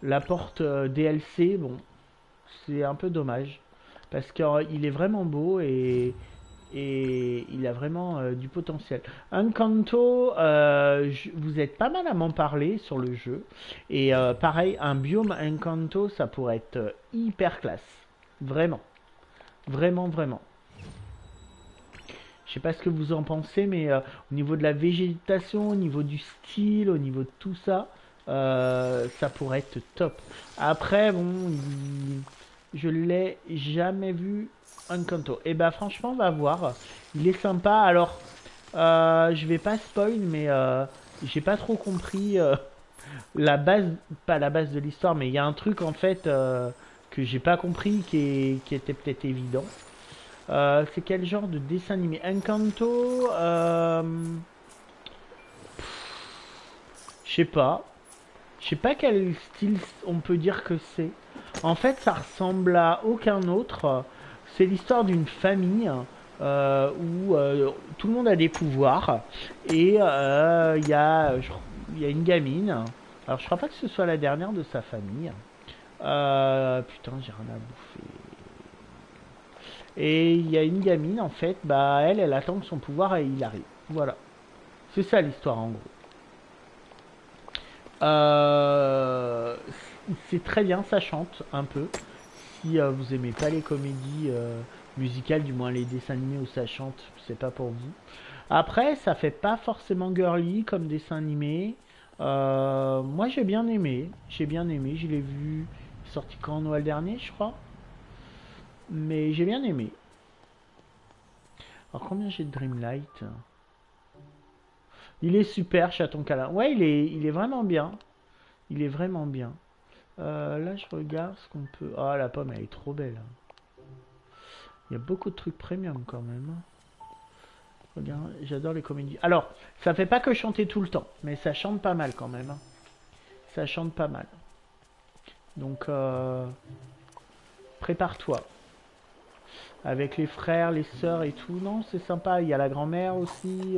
la porte DLC, bon, c'est un peu dommage. Parce qu'il est vraiment beau et il a vraiment du potentiel. Encanto, vous êtes pas mal à m'en parler sur le jeu. Et pareil, un biome Encanto, ça pourrait être hyper classe. Vraiment. Vraiment, vraiment. Je sais pas ce que vous en pensez, mais au niveau de la végétation, au niveau du style, au niveau de tout ça, ça pourrait être top. Après, bon, je l'ai jamais vu Encanto. Et bah franchement, on va voir. Il est sympa. Alors, je vais pas spoil, mais j'ai pas trop compris la base, pas la base de l'histoire, mais il y a un truc en fait que j'ai pas compris qui était peut-être évident. C'est quel genre de dessin animé? Encanto, je sais pas. Je sais pas quel style on peut dire que c'est. En fait, ça ressemble à aucun autre. C'est l'histoire d'une famille où tout le monde a des pouvoirs. Et il y a une gamine. Alors, je crois pas que ce soit la dernière de sa famille. Putain, j'ai rien à bouffer. Et il y a une gamine, en fait, bah elle attend que son pouvoir il arrive. Voilà. C'est ça l'histoire en gros. C'est très bien, ça chante un peu. Si vous aimez pas les comédies musicales, du moins les dessins animés où ça chante, c'est pas pour vous. Après, ça fait pas forcément girly comme dessin animé. Moi j'ai bien aimé. J'ai bien aimé. Je l'ai vu sorti quand Noël dernier, je crois. Mais j'ai bien aimé. Alors combien j'ai de Dreamlight? Il est super, chaton câlin. Ouais, il est vraiment bien. Il est vraiment bien. Là, je regarde ce qu'on peut... Ah, la pomme, elle est trop belle. Il y a beaucoup de trucs premium quand même. Regarde, j'adore les comédies. Alors, ça fait pas que chanter tout le temps, mais ça chante pas mal quand même. Ça chante pas mal. Donc, prépare-toi. Avec les frères, les sœurs et tout. Non, c'est sympa. Il y a la grand-mère aussi.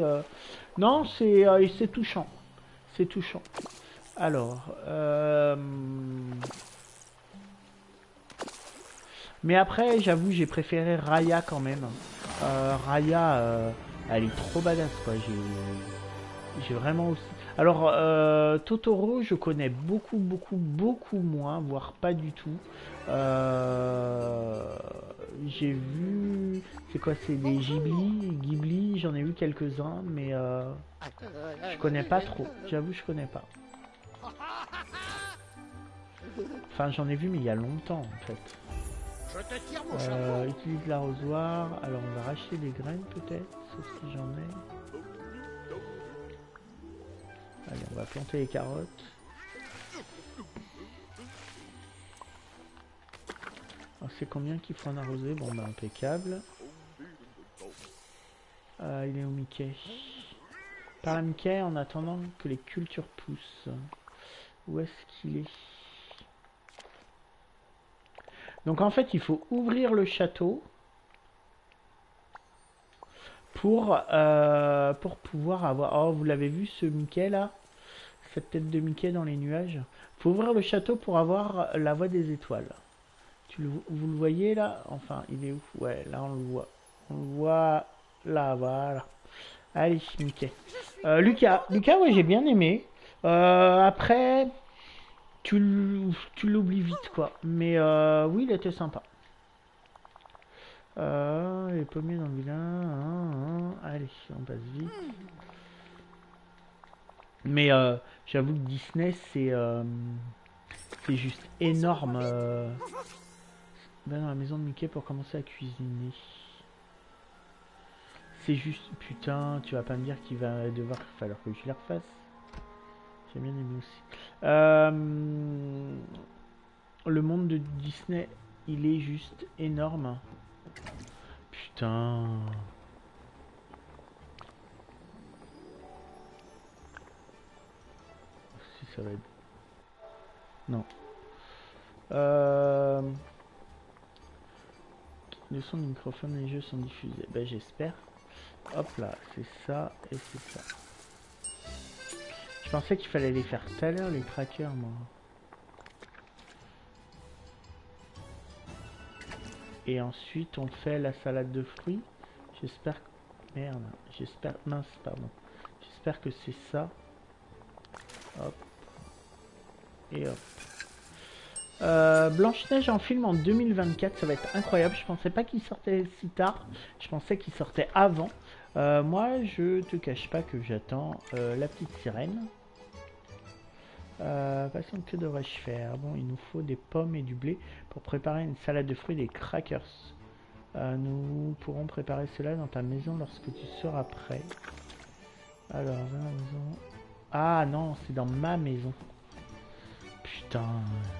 Non, c'est touchant. C'est touchant. Alors, mais après, j'avoue, j'ai préféré Raya quand même. Raya, elle est trop badass, quoi. J'ai vraiment aussi. Alors, Totoro, je connais beaucoup moins, voire pas du tout. Euh, j'ai vu. C'est quoi? C'est des Ghibli, j'en ai vu quelques-uns, mais je connais pas trop. J'avoue, je connais pas. Enfin, j'en ai vu, mais il y a longtemps en fait. Je te tire mon chapeau. Utilise l'arrosoir. Alors, on va racheter des graines peut-être, sauf si j'en ai. Allez, on va planter les carottes. Alors, c'est combien qu'il faut en arroser? Bon, bah, impeccable. Il est où Mickey? Par à Mickey en attendant que les cultures poussent. Où est-ce qu'il est? Donc, en fait, il faut ouvrir le château pour pouvoir avoir... Oh, vous l'avez vu ce Mickey là? Cette tête de Mickey dans les nuages. Faut ouvrir le château pour avoir la voie des étoiles. Vous le voyez là? Enfin, il est où? Ouais, là on le voit. On le voit là, voilà. Allez, Mickey. Lucas, ouais, j'ai bien aimé. Après, tu l'oublies vite, quoi. Mais oui, il était sympa. Les pommiers dans le vilain. Allez, on passe vite. Mais j'avoue que Disney, c'est juste énorme. Va dans la maison de Mickey pour commencer à cuisiner. C'est juste... Putain, tu vas pas me dire qu'il va devoir falloir que je les refasse. J'ai bien aimé aussi. Le monde de Disney, il est juste énorme. Putain. Si ça va être... Non. Le son du microphone, les jeux sont diffusés. Ben j'espère. Hop là, c'est ça et c'est ça. Je pensais qu'il fallait les faire tout à l'heure, les crackers, moi. Et ensuite, on fait la salade de fruits. J'espère... Merde. J'espère... Mince, pardon. J'espère que c'est ça. Hop. Et hop. Blanche-Neige en film en 2024, ça va être incroyable. Je pensais pas qu'il sortait si tard. Je pensais qu'il sortait avant. Moi, je te cache pas que j'attends la petite sirène. Passons, que devrais-je faire? Bon, il nous faut des pommes et du blé pour préparer une salade de fruits et des crackers. Nous pourrons préparer cela dans ta maison lorsque tu seras prêt. Alors, dans la maison... Ah non, c'est dans ma maison. Putain,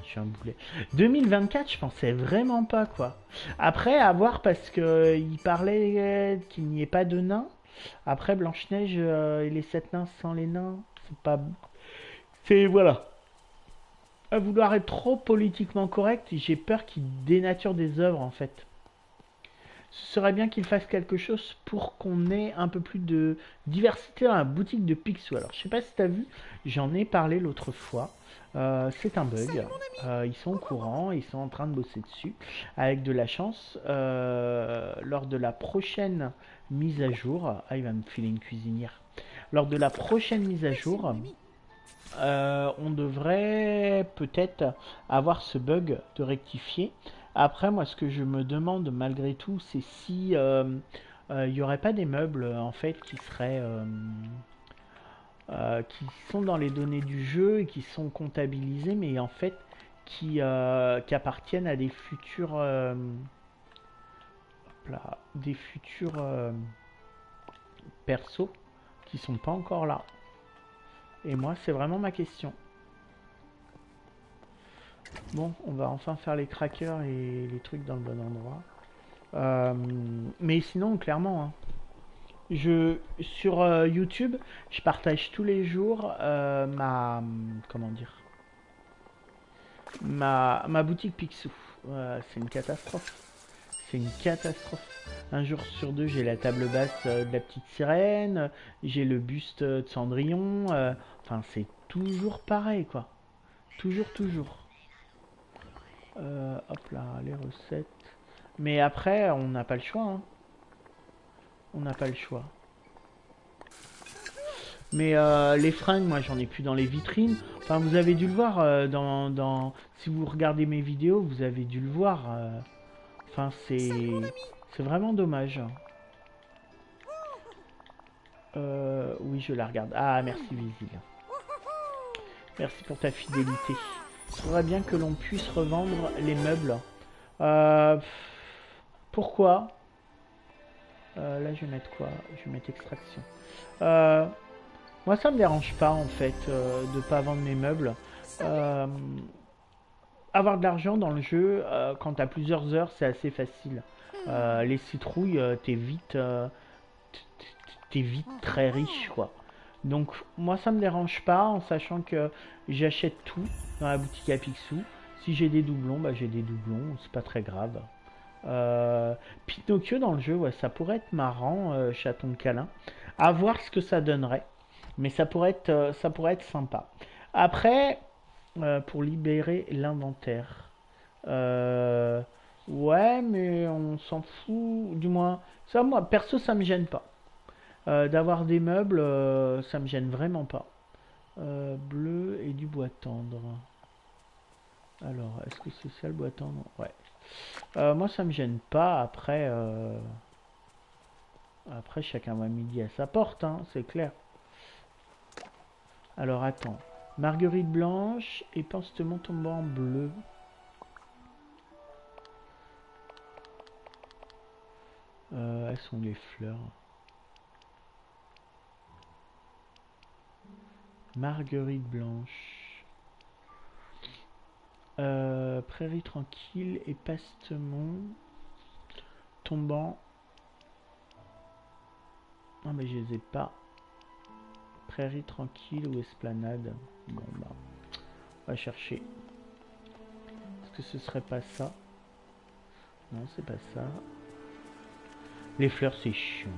je suis un boulet. 2024, je pensais vraiment pas, quoi. Après, à voir, parce que il parlait qu'il n'y ait pas de nains. Après, Blanche-Neige et les 7 nains sans les nains, c'est pas... C'est... Voilà. À vouloir être trop politiquement correct, j'ai peur qu'il dénature des œuvres, en fait. Ce serait bien qu'il fasse quelque chose pour qu'on ait un peu plus de diversité dans la boutique de Picsou. Alors, je sais pas si tu as vu, j'en ai parlé l'autre fois. C'est un bug. Ils sont au courant, ils sont en train de bosser dessus. Avec de la chance, lors de la prochaine mise à jour... Ah, il va me filer une cuisinière. Lors de la prochaine mise à jour, on devrait peut-être avoir ce bug de rectifier. Après, moi, ce que je me demande malgré tout, c'est si il n'y aurait pas des meubles en fait qui seraient qui sont dans les données du jeu et qui sont comptabilisés, mais en fait qui appartiennent à des futurs des futurs persos qui sont pas encore là. Et moi, c'est vraiment ma question. Bon, on va enfin faire les crackers et les trucs dans le bon endroit. Euh, mais sinon, clairement, hein, sur YouTube, je partage tous les jours comment dire, ma boutique Picsou. C'est une catastrophe. C'est une catastrophe. Un jour sur deux, j'ai la table basse de la petite sirène, j'ai le buste de Cendrillon. Enfin, c'est toujours pareil, quoi. Toujours, toujours. Hop là, les recettes. Mais après, on n'a pas le choix, hein. On n'a pas le choix. Mais les fringues, moi, j'en ai plus dans les vitrines. Enfin, vous avez dû le voir si vous regardez mes vidéos, vous avez dû le voir. Enfin, c'est vraiment dommage. Oui, je la regarde. Ah, merci Visil. Merci pour ta fidélité. Il faudrait bien que l'on puisse revendre les meubles. Euh, Pourquoi Là, je vais mettre quoi? Je vais mettre extraction. Moi, ça me dérange pas, en fait, de pas vendre mes meubles. Euh, Avoir de l'argent dans le jeu, quand t'as plusieurs heures, c'est assez facile. Les citrouilles, t'es vite très riche, quoi. Donc, moi, ça me dérange pas, en sachant que j'achète tout dans la boutique à Picsou. Si j'ai des doublons, bah j'ai des doublons, c'est pas très grave. Pinocchio dans le jeu, ouais, ça pourrait être marrant, chaton de câlin. À voir ce que ça donnerait. Mais ça pourrait être sympa. Après, pour libérer l'inventaire. Euh, ouais, mais on s'en fout. Du moins, ça, moi, perso, ça me gêne pas. D'avoir des meubles, ça me gêne vraiment pas. Bleu et du bois tendre. Alors, est-ce que c'est ça le bois tendre? Ouais. Moi, ça me gêne pas. Après, chacun va midi à sa porte, hein, c'est clair. Alors, attends. Marguerite blanche et pansement tombant bleu. Elles sont les fleurs. Marguerite blanche. Prairie tranquille et pastemont tombant. Non mais je les ai pas. Prairie tranquille ou esplanade. Bon bah, on va chercher. Est-ce que ce serait pas ça? Non, c'est pas ça. Les fleurs, c'est chiant.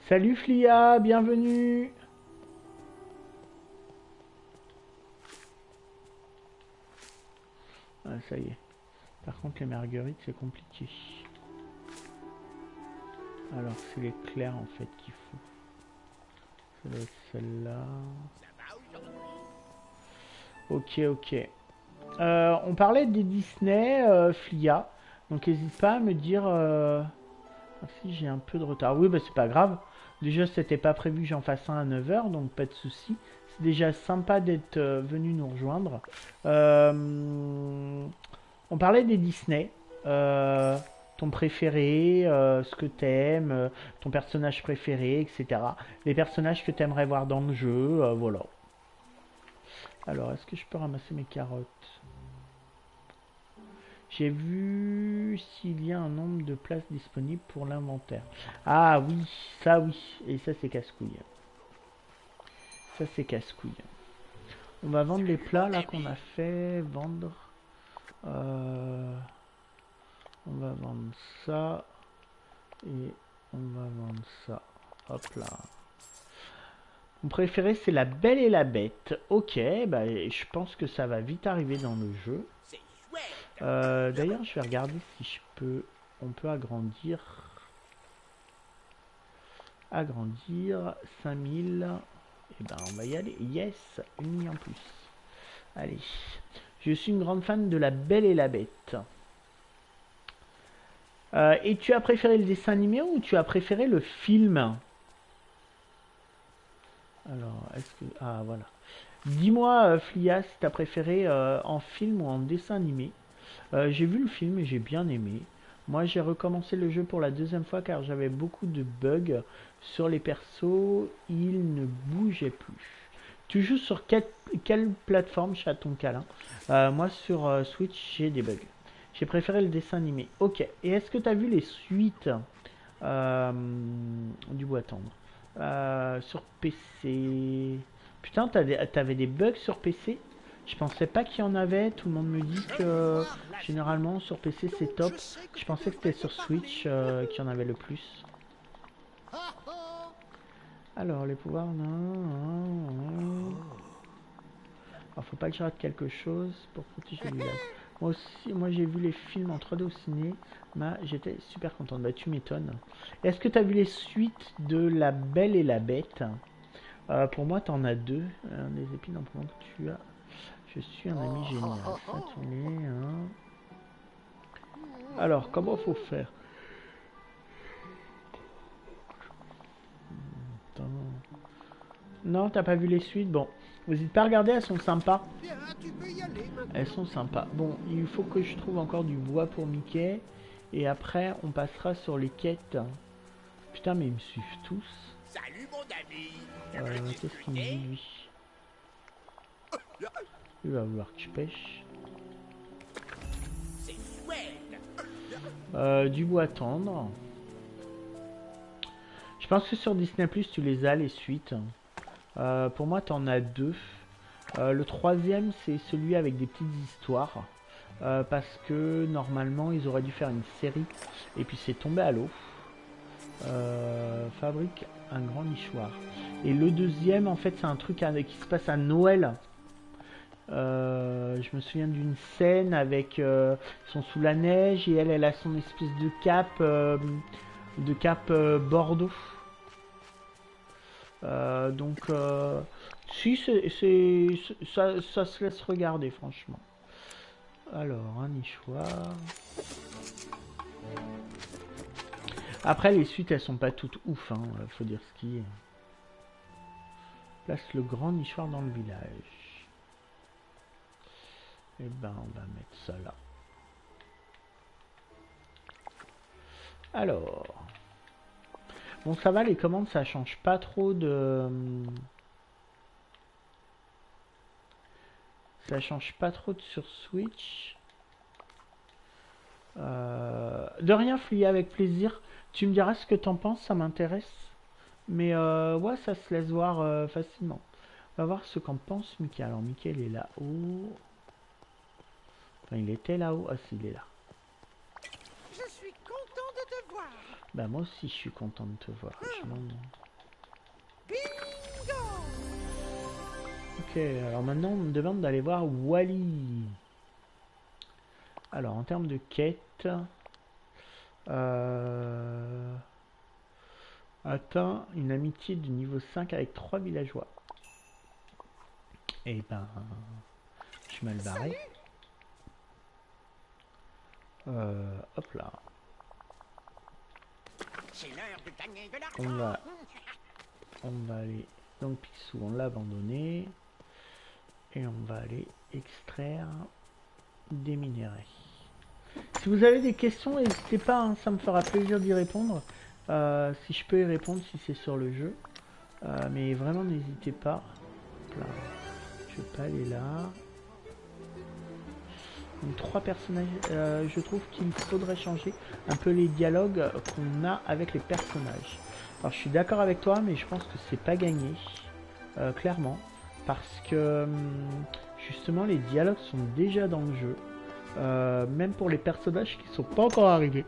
Salut Flia, bienvenue. Ah, ça y est. Par contre, les marguerites, c'est compliqué. Alors, c'est les clairs en fait qu'il faut. Ça doit être celle-là. Ok, ok. On parlait des Disney, Flia. Donc, n'hésite pas à me dire si j'ai un peu de retard. Oui, bah c'est pas grave. Déjà, c'était pas prévu que j'en fasse un à 9 h, donc pas de souci. C'est déjà sympa d'être venu nous rejoindre. On parlait des Disney. Ton préféré, ce que t'aimes, ton personnage préféré, etc. Les personnages que t'aimerais voir dans le jeu, voilà. Alors, est-ce que je peux ramasser mes carottes? J'ai vu s'il y a un nombre de places disponibles pour l'inventaire. Ah oui, ça oui. Et ça c'est casse-couille. Ça c'est casse-couille. On va vendre les plats là qu'on a fait. Vendre. On va vendre ça. Et on va vendre ça. Hop là. Mon préféré c'est la Belle et la Bête. Ok, bah je pense que ça va vite arriver dans le jeu. D'ailleurs, je vais regarder si je peux. On peut agrandir. Agrandir 5000. Et ben, on va y aller. Yes, une ligne en plus. Allez. Je suis une grande fan de La Belle et la Bête. Et tu as préféré le dessin animé ou tu as préféré le film? Alors, est-ce que. Ah, voilà. Dis-moi, Flia, si tu as préféré en film ou en dessin animé. J'ai vu le film et j'ai bien aimé. Moi, j'ai recommencé le jeu pour la deuxième fois car j'avais beaucoup de bugs sur les persos. Ils ne bougeaient plus. Tu joues sur quelle plateforme, chaton câlin? Moi, sur Switch, j'ai des bugs. J'ai préféré le dessin animé. Ok. Et est-ce que tu as vu les suites du bois tendre sur PC? Putain, t'avais des bugs sur PC? Je pensais pas qu'il y en avait. Tout le monde me dit que généralement sur PC c'est top. Je pensais que c'était sur Switch qu'il y en avait le plus. Alors, les pouvoirs, non. Alors, faut pas que je rate quelque chose pour protéger du lac. Moi aussi, moi j'ai vu les films en 3D au ciné. J'étais super contente. Bah, tu m'étonnes. Est-ce que tu as vu les suites de La Belle et la Bête? Pour moi, tu en as deux. Des épines en pendant que tu as. Je suis un ami génial. Ça, tu l'es, hein. Alors, comment faut faire? Attends. Non, t'as pas vu les suites? Bon, n'hésite pas à regarder, elles sont sympas. Elles sont sympas. Bon, il faut que je trouve encore du bois pour Mickey. Et après, on passera sur les quêtes. Putain, mais ils me suivent tous. Salut mon ami. Qu'est-ce qu'il me dit, lui? Il va vouloir que je pêche. C'est chouette. Du bois tendre. Je pense que sur Disney+, tu les as, les suites. Pour moi, tu en as deux. Le troisième, c'est celui avec des petites histoires. Parce que normalement, ils auraient dû faire une série. Et puis, c'est tombé à l'eau. Fabrique un grand nichoir. Et le deuxième, en fait, c'est un truc qui se passe à Noël. Je me souviens d'une scène avec... ils sont sous la neige et elle a son espèce de cape... Bordeaux. Donc, si ça se laisse regarder, franchement. Alors, un nichoir. Après, les suites, elles sont pas toutes ouf, hein, faut dire ce qui est. Place le grand nichoir dans le village. Et ben, on va mettre ça là. Alors. Bon, ça va, les commandes, ça change pas trop de... Ça change pas trop sur Switch. De rien, Flia, avec plaisir. Tu me diras ce que t'en penses, ça m'intéresse. Mais ouais, ça se laisse voir facilement. On va voir ce qu'en pense Mickey. Alors, Mickey, il est là-haut. Enfin, il était là-haut. Ah, si, il est là. Je suis content de te voir. Bah, moi aussi, je suis content de te voir. Bingo. Ok, alors maintenant, on me demande d'aller voir Wally. Alors, en termes de quête... atteint une amitié de niveau 5 avec 3 villageois. Et ben... Je suis mal barré. Hop là. C'est l'heure de gagner de l'argent. On va aller... Donc Picsou, on l'a abandonné. Et on va aller extraire des minéraux. Si vous avez des questions, n'hésitez pas, hein, ça me fera plaisir d'y répondre. Si je peux y répondre, si c'est sur le jeu. Mais vraiment, n'hésitez pas. Là. Je vais pas aller là. Donc 3 personnages. Je trouve qu'il faudrait changer un peu les dialogues qu'on a avec les personnages. Alors je suis d'accord avec toi, mais je pense que c'est pas gagné. Clairement. Parce que justement, les dialogues sont déjà dans le jeu. Même pour les personnages qui sont pas encore arrivés.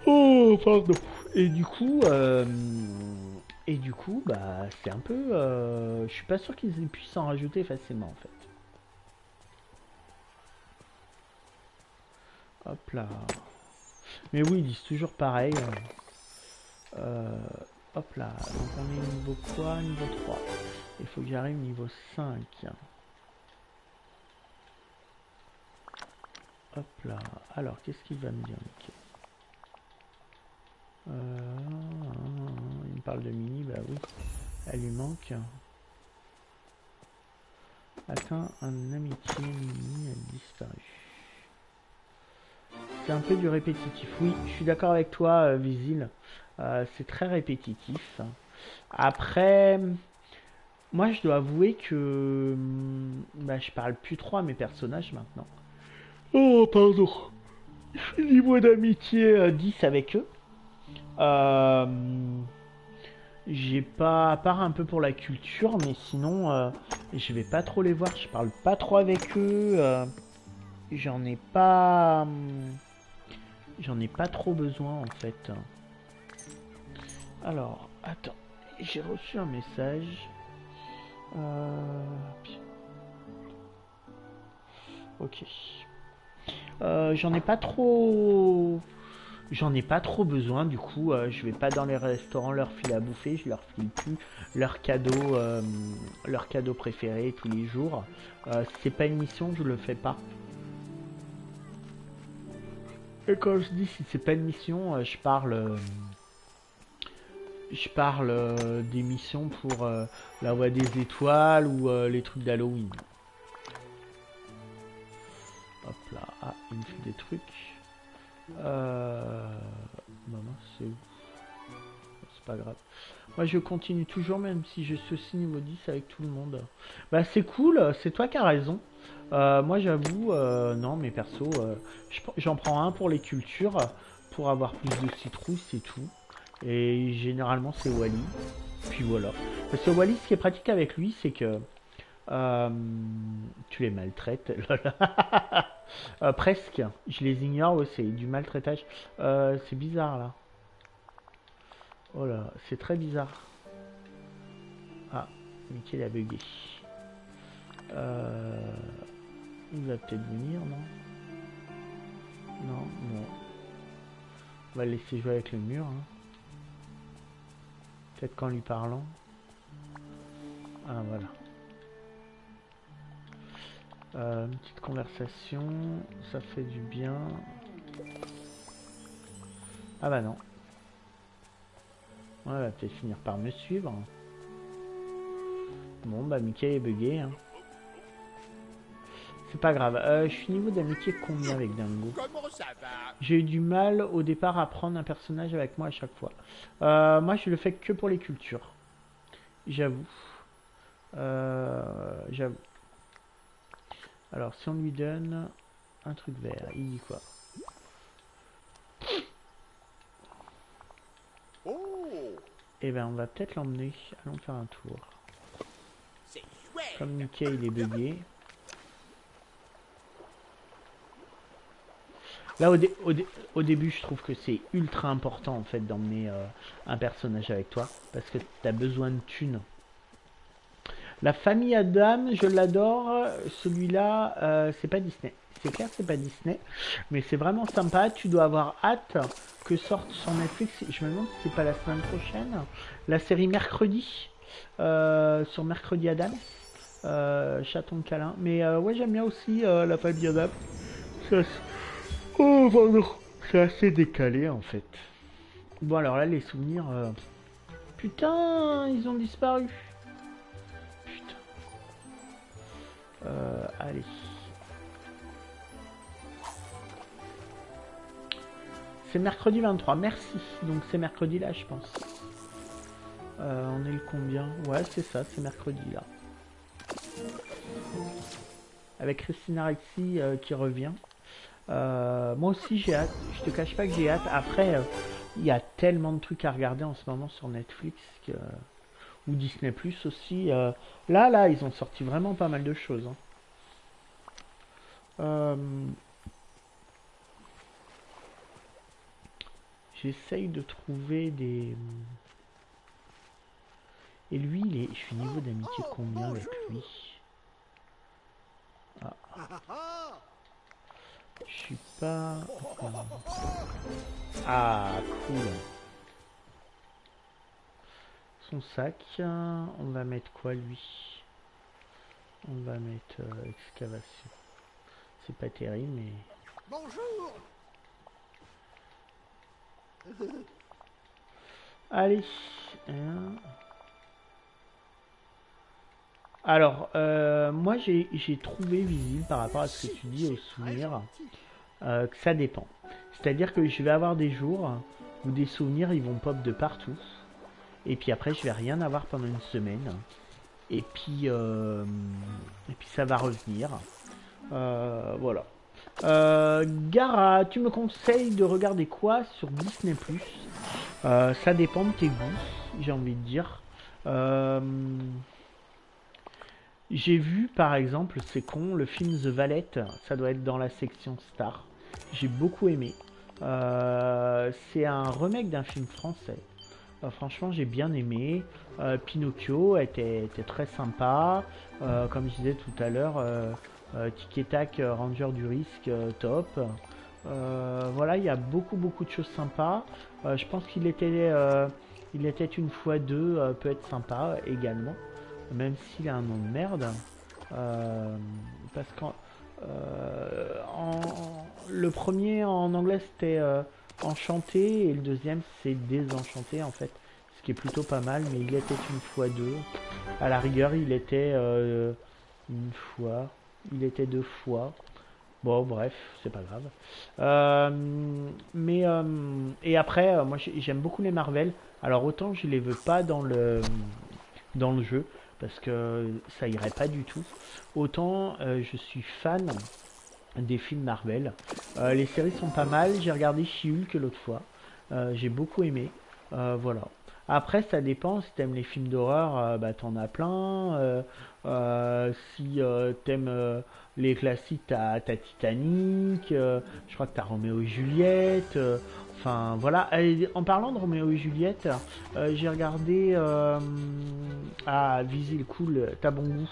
Oh, pardon. Et du coup, bah, c'est un peu... je suis pas sûr qu'ils puissent en rajouter facilement, en fait. Hop là. Mais oui, ils disent toujours pareil. Hop là. Donc on est niveau quoi? Niveau 3. Il faut que j'arrive niveau 5. Hop là. Alors, qu'est-ce qu'il va me dire, Mickey? Il me parle de Mini, bah oui. Elle lui manque. Atteint un amitié, Mini a disparu. C'est un peu du répétitif. Oui, je suis d'accord avec toi, Visil. C'est très répétitif. Après, moi je dois avouer que bah, je parle plus trop à mes personnages maintenant. Oh, pardon. Niveau d'amitié 10 avec eux. Euh, j'ai pas, à part un peu pour la culture, mais sinon, je vais pas trop les voir. Je parle pas trop avec eux. J'en ai pas, j'en ai pas trop besoin en fait. Alors, attends, j'ai reçu un message. Euh, Ok. J'en ai pas trop. J'en ai pas trop besoin, du coup, je vais pas dans les restaurants leur filer à bouffer, je leur file plus leur cadeau préféré tous les jours. Si c'est pas une mission, je le fais pas. Et quand je dis si c'est pas une mission, je parle des missions pour la voie des étoiles ou les trucs d'Halloween. Hop là, ah, il me fait des trucs. Maman, c'est où? C'est pas grave. Moi, je continue toujours, même si je suis aussi niveau 10 avec tout le monde. Bah, c'est cool, c'est toi qui as raison. Moi, j'avoue, non, mais perso, j'en prends un pour les cultures, pour avoir plus de citrouilles, c'est tout. Et généralement, c'est Wally. Puis voilà. Parce que Wally, ce qui est pratique avec lui, c'est que euh, tu les maltraites. Presque. Je les ignore, ouais, c'est du maltraitage. C'est bizarre là. Oh là, c'est très bizarre. Ah, Mickey il a bugué. Il va peut-être venir, non? Non, non. On va le laisser jouer avec le mur. Hein. Peut-être qu'en lui parlant. Ah, voilà. Une petite conversation, ça fait du bien. Ah bah non. Ouais, elle va peut-être finir par me suivre. Bon bah Mickey est bugué. Hein. C'est pas grave. Je suis niveau d'amitié combien avec Dingo? Comment ça va? J'ai eu du mal au départ à prendre un personnage avec moi à chaque fois. Moi je le fais que pour les cultures. J'avoue. J'avoue. Alors si on lui donne un truc vert, il dit quoi? Oh, Eh ben on va peut-être l'emmener. Allons faire un tour. c'est chouette. Comme Mickey il est bugué. Là au début je trouve que c'est ultra important en fait d'emmener un personnage avec toi. Parce que tu as besoin de thunes. La famille Adam, je l'adore. Celui-là, c'est pas Disney. C'est clair, c'est pas Disney. Mais c'est vraiment sympa. Tu dois avoir hâte que sorte sur Netflix. Je me demande si c'est pas la semaine prochaine. La série Mercredi. Sur Mercredi Adam. Chaton de câlin. Mais ouais, j'aime bien aussi la famille Adam. C'est assez... Oh, pardon. C'est assez décalé en fait. Bon, alors là, les souvenirs. Putain, ils ont disparu. Allez. C'est mercredi 23, merci. Donc c'est mercredi là, je pense. On est le combien? Ouais, c'est ça, c'est mercredi là. Avec Christina Ricci qui revient. Moi aussi j'ai hâte, je te cache pas que j'ai hâte. Après, il y a tellement de trucs à regarder en ce moment sur Netflix que... ou Disney Plus aussi. Là, ils ont sorti vraiment pas mal de choses. Hein. J'essaye de trouver des... Et lui, je suis niveau d'amitié combien avec lui? Ah. Je suis pas... Ah, cool. Son sac, on va mettre quoi lui? On va mettre excavation. C'est pas terrible, mais... Bonjour. Allez. Alors, moi j'ai trouvé visible par rapport à ce que tu dis au souvenir que ça dépend. C'est-à-dire que je vais avoir des jours où des souvenirs ils vont pop de partout. Et puis après je vais rien avoir pendant une semaine. Et puis ça va revenir. Voilà. Gara, tu me conseilles de regarder quoi sur Disney+. Ça dépend de tes goûts, j'ai envie de dire. Euh, j'ai vu par exemple, c'est con, le film The Valet, ça doit être dans la section Star. J'ai beaucoup aimé. C'est un remake d'un film français. Franchement, j'ai bien aimé. Pinocchio était très sympa. Comme je disais tout à l'heure, Tic et Tac, Ranger du risque, top. Voilà, il y a beaucoup de choses sympas. Je pense il était une fois deux, peut être sympa également, même s'il a un nom de merde. Euh, parce que le premier en anglais c'était Enchanté et le deuxième c'est Désenchanté en fait, ce qui est plutôt pas mal. Mais il était une fois deux. À la rigueur, il était une fois, il était deux fois. Bon, bref, c'est pas grave. Et après, moi j'aime beaucoup les Marvel. Alors autant je les veux pas dans le jeu parce que ça irait pas du tout. Autant je suis fan des films Marvel. Les séries sont pas mal. J'ai regardé She-Hulk l'autre fois. J'ai beaucoup aimé. Voilà. Après, ça dépend. Si t'aimes les films d'horreur, bah t'en as plein. Si t'aimes les classiques, t'as Titanic. Je crois que t'as Roméo et Juliette. Enfin, voilà. Et en parlant de Roméo et Juliette, j'ai regardé. Viser le cool, t'as bon goût.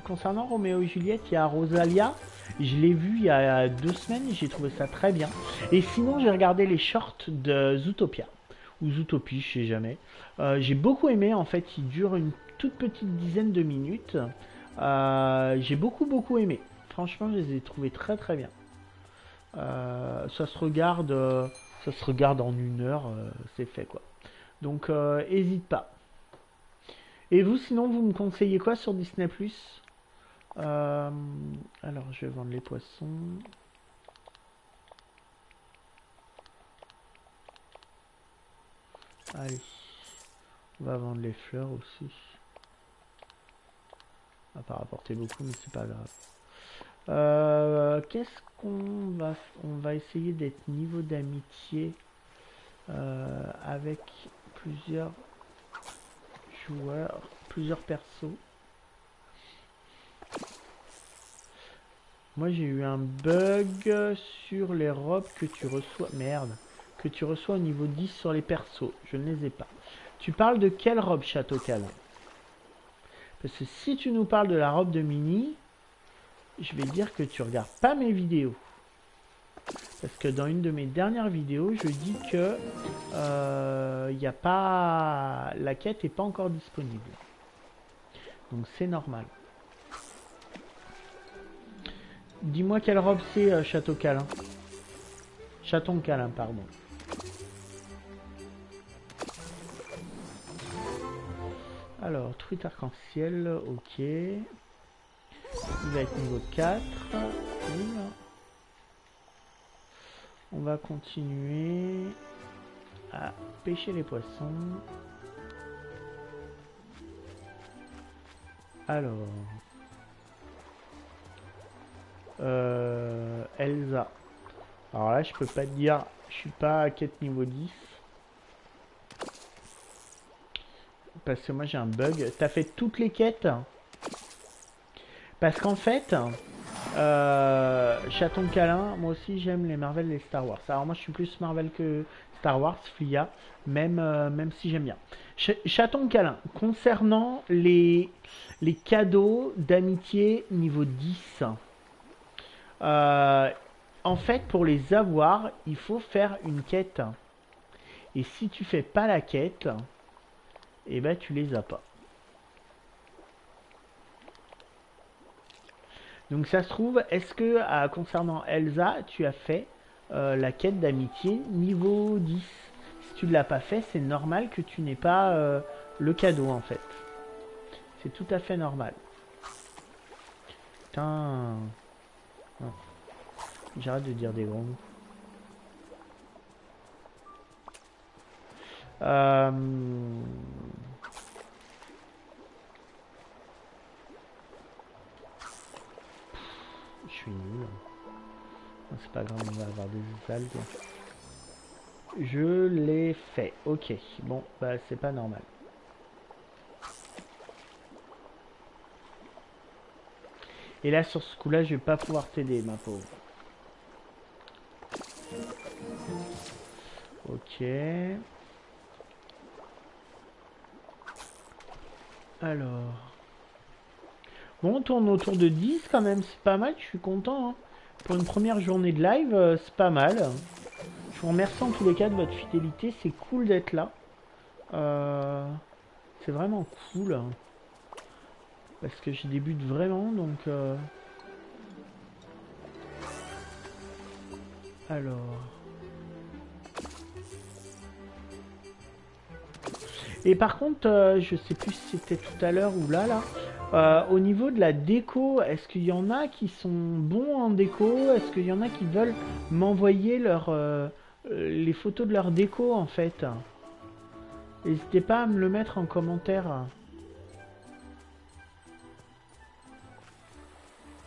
Concernant Roméo et Juliette, il y a Rosalia. Je l'ai vu il y a 2 semaines et j'ai trouvé ça très bien. Et sinon, j'ai regardé les shorts de Zootopia. Ou Zootopie, je sais jamais. J'ai beaucoup aimé, en fait, il dure une toute petite dizaine de minutes. J'ai beaucoup aimé. Franchement, je les ai trouvés très bien. Ça se regarde en 1 heure, c'est fait quoi. Donc, hésite pas. Et vous, sinon, vous me conseillez quoi sur Disney+. Alors, je vais vendre les poissons. Allez, on va vendre les fleurs aussi. Ça va pas rapporter beaucoup, mais c'est pas grave. Qu'est-ce qu'on va... On va essayer d'être niveau d'amitié avec plusieurs joueurs, plusieurs persos. Moi j'ai eu un bug sur les robes que tu reçois. Merde. Que tu reçois au niveau 10 sur les persos. Je ne les ai pas. Tu parles de quelle robe, Château Câlin? Parce que si tu nous parles de la robe de Minnie, je vais dire que tu regardes pas mes vidéos. Parce que dans une de mes dernières vidéos, je dis que y a pas... la quête n'est pas encore disponible. Donc c'est normal. Dis-moi quelle robe c'est, Château Câlin. Chaton Câlin, pardon. Alors, truite arc-en-ciel, ok. Il va être niveau 4. Cool. On va continuer à pêcher les poissons. Alors... Elsa. Alors là, je peux pas te dire, je suis pas à quête niveau 10. Parce que moi j'ai un bug. T'as fait toutes les quêtes? Parce qu'en fait, Chaton Câlin, moi aussi j'aime les Marvel et les Star Wars. Alors moi je suis plus Marvel que Star Wars, Flia, même si j'aime bien. Chaton Câlin, concernant les cadeaux d'amitié niveau 10, en fait pour les avoir, il faut faire une quête. Et si tu fais pas la quête, et ben tu les as pas. Donc ça se trouve, est-ce que concernant Elsa, tu as fait la quête d'amitié niveau 10? Si tu ne l'as pas fait, c'est normal que tu n'aies pas le cadeau en fait. C'est tout à fait normal. Putain. Oh. J'arrête de dire des gros mots. Je suis nul. C'est pas grave, on va avoir des algues. Je l'ai fait. Ok. Bon, bah c'est pas normal. Et là, sur ce coup-là, je vais pas pouvoir t'aider, ma pauvre. Ok. Alors. Bon, on tourne autour de 10 quand même. C'est pas mal, je suis content. Hein. Pour une première journée de live, c'est pas mal. Je vous remercie en tous les cas de votre fidélité. C'est cool d'être là. C'est vraiment cool. Parce que je débute vraiment, donc... Alors... Et par contre, je sais plus si c'était tout à l'heure ou là, au niveau de la déco, est-ce qu'il y en a qui sont bons en déco? Est-ce qu'il y en a qui veulent m'envoyer les photos de leur déco en fait? N'hésitez pas à me le mettre en commentaire.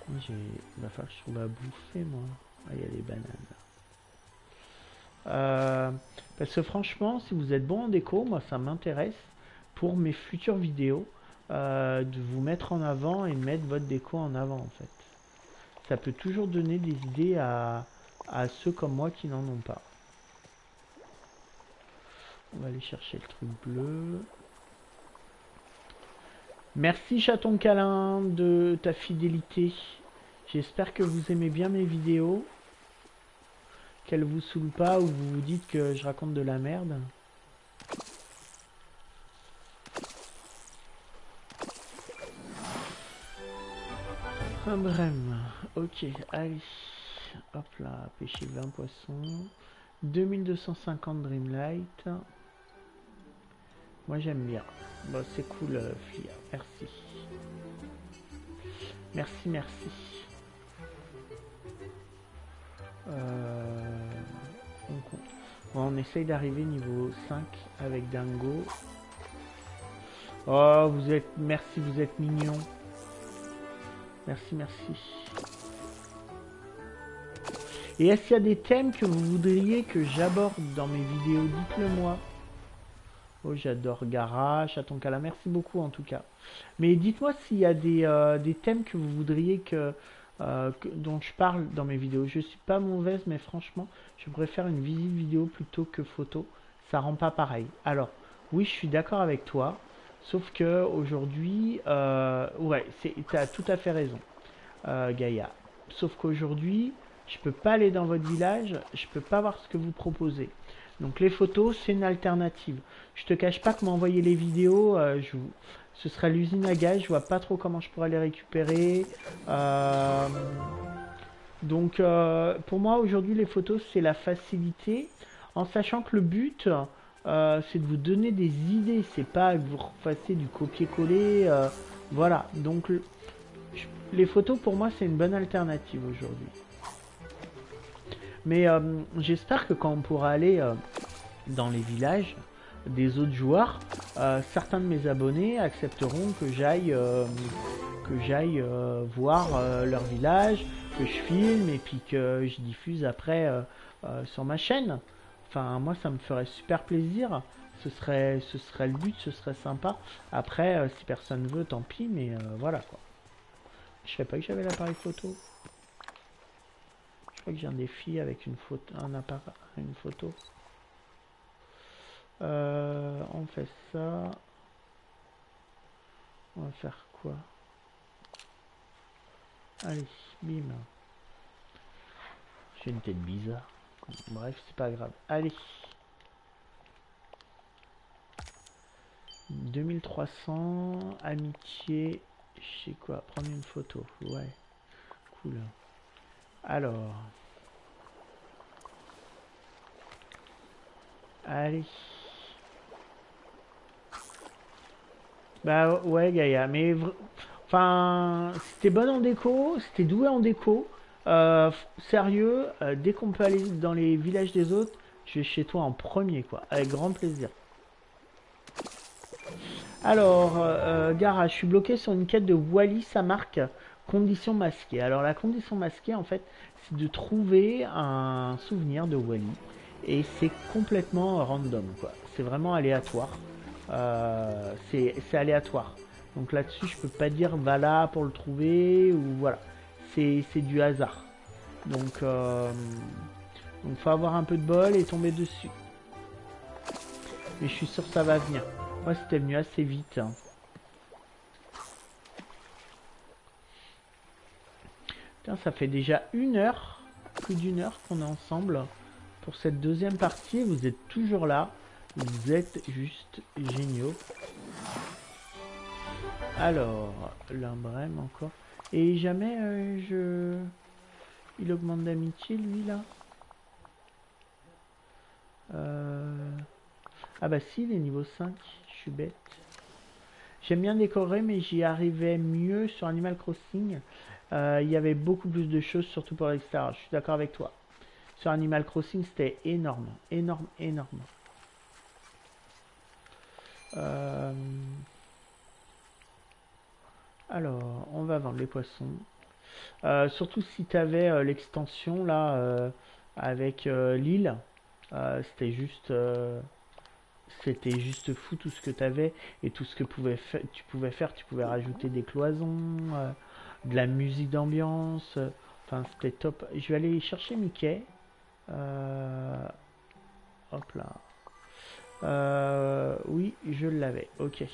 Il va falloir que je trouve à bouffer moi. Ah, il y a les bananes. Parce que franchement, si vous êtes bon en déco, moi ça m'intéresse pour mes futures vidéos de vous mettre en avant et mettre votre déco en avant en fait. Ça peut toujours donner des idées à ceux comme moi qui n'en ont pas. On va aller chercher le truc bleu. Merci chaton câlin de ta fidélité. J'espère que vous aimez bien mes vidéos. Qu'elle vous saoule pas ou vous vous dites que je raconte de la merde. Un brème. Ok, allez. Hop là, pêcher 20 poissons. 2250 Dreamlight. Moi j'aime bien. Bon, c'est cool, Flia. Merci. Merci, merci. On essaye d'arriver niveau 5 avec Dingo. Oh, vous êtes... Merci, vous êtes mignons. Merci, merci. Et est-ce qu'il y a des thèmes que vous voudriez que j'aborde dans mes vidéos? Dites-le moi. Oh, j'adore Gara, chaton câlin. Merci beaucoup en tout cas. Mais dites-moi s'il y a des thèmes que vous voudriez dont je parle dans mes vidéos. Je suis pas mauvaise, mais franchement, je préfère une visite vidéo plutôt que photo. Ça rend pas pareil. Alors, oui, je suis d'accord avec toi. Sauf que aujourd'hui, ouais, t'as tout à fait raison, Gaïa. Sauf qu'aujourd'hui, je peux pas aller dans votre village, je peux pas voir ce que vous proposez. Donc les photos, c'est une alternative. Je te cache pas que m'envoyer les vidéos, ce serait l'usine à gaz. Je vois pas trop comment je pourrais les récupérer. Donc pour moi aujourd'hui les photos c'est la facilité, en sachant que le but c'est de vous donner des idées, c'est pas que vous refassiez du copier-coller. Voilà, donc les photos pour moi c'est une bonne alternative aujourd'hui. Mais j'espère que quand on pourra aller dans les villages des autres joueurs, certains de mes abonnés accepteront que j'aille voir leur village, que je filme et puis que je diffuse après sur ma chaîne. Enfin, moi ça me ferait super plaisir. Ce serait le but, ce serait sympa. Après, si personne veut, tant pis, mais voilà quoi. Je savais pas que j'avais l'appareil photo. Je crois que j'ai un défi avec une photo, une photo. On fait ça. On va faire quoi? Allez, bim. J'ai une tête bizarre. Bref, c'est pas grave. Allez. 2300, amitié. Je sais quoi, prendre une photo. Ouais, cool. Alors. Allez. Bah ouais Gaïa, mais enfin, c'était bonne en déco, c'était doué en déco. Sérieux, dès qu'on peut aller dans les villages des autres, je vais chez toi en premier quoi, avec grand plaisir. Alors, Gara, je suis bloqué sur une quête de Wally, ça marque Condition masquée. Alors la condition masquée, en fait, c'est de trouver un souvenir de Wally. Et c'est complètement random, quoi. C'est vraiment aléatoire. C'est aléatoire. Donc là-dessus, je peux pas dire va là pour le trouver ou voilà. C'est du hasard. Donc faut avoir un peu de bol et tomber dessus. Mais je suis sûr que ça va venir. Moi, c'était venu assez vite. Hein. Putain, ça fait déjà plus d'une heure qu'on est ensemble pour cette deuxième partie. Vous êtes toujours là. Vous êtes juste géniaux. Alors, l'emblème encore. Et jamais il augmente d'amitié, lui, là. Ah bah si, il est niveau 5. Je suis bête. J'aime bien décorer, mais j'y arrivais mieux sur Animal Crossing. Il y avait beaucoup plus de choses, surtout pour l'extérieur. Je suis d'accord avec toi. Sur Animal Crossing, c'était énorme. Énorme, énorme. Alors, on va vendre les poissons. Surtout si tu avais l'extension là avec l'île. C'était juste fou tout ce que tu avais et tout ce que tu pouvais faire. Tu pouvais rajouter des cloisons, de la musique d'ambiance. Enfin, c'était top. Je vais aller chercher Mickey. Hop là. Oui, je l'avais. Ok.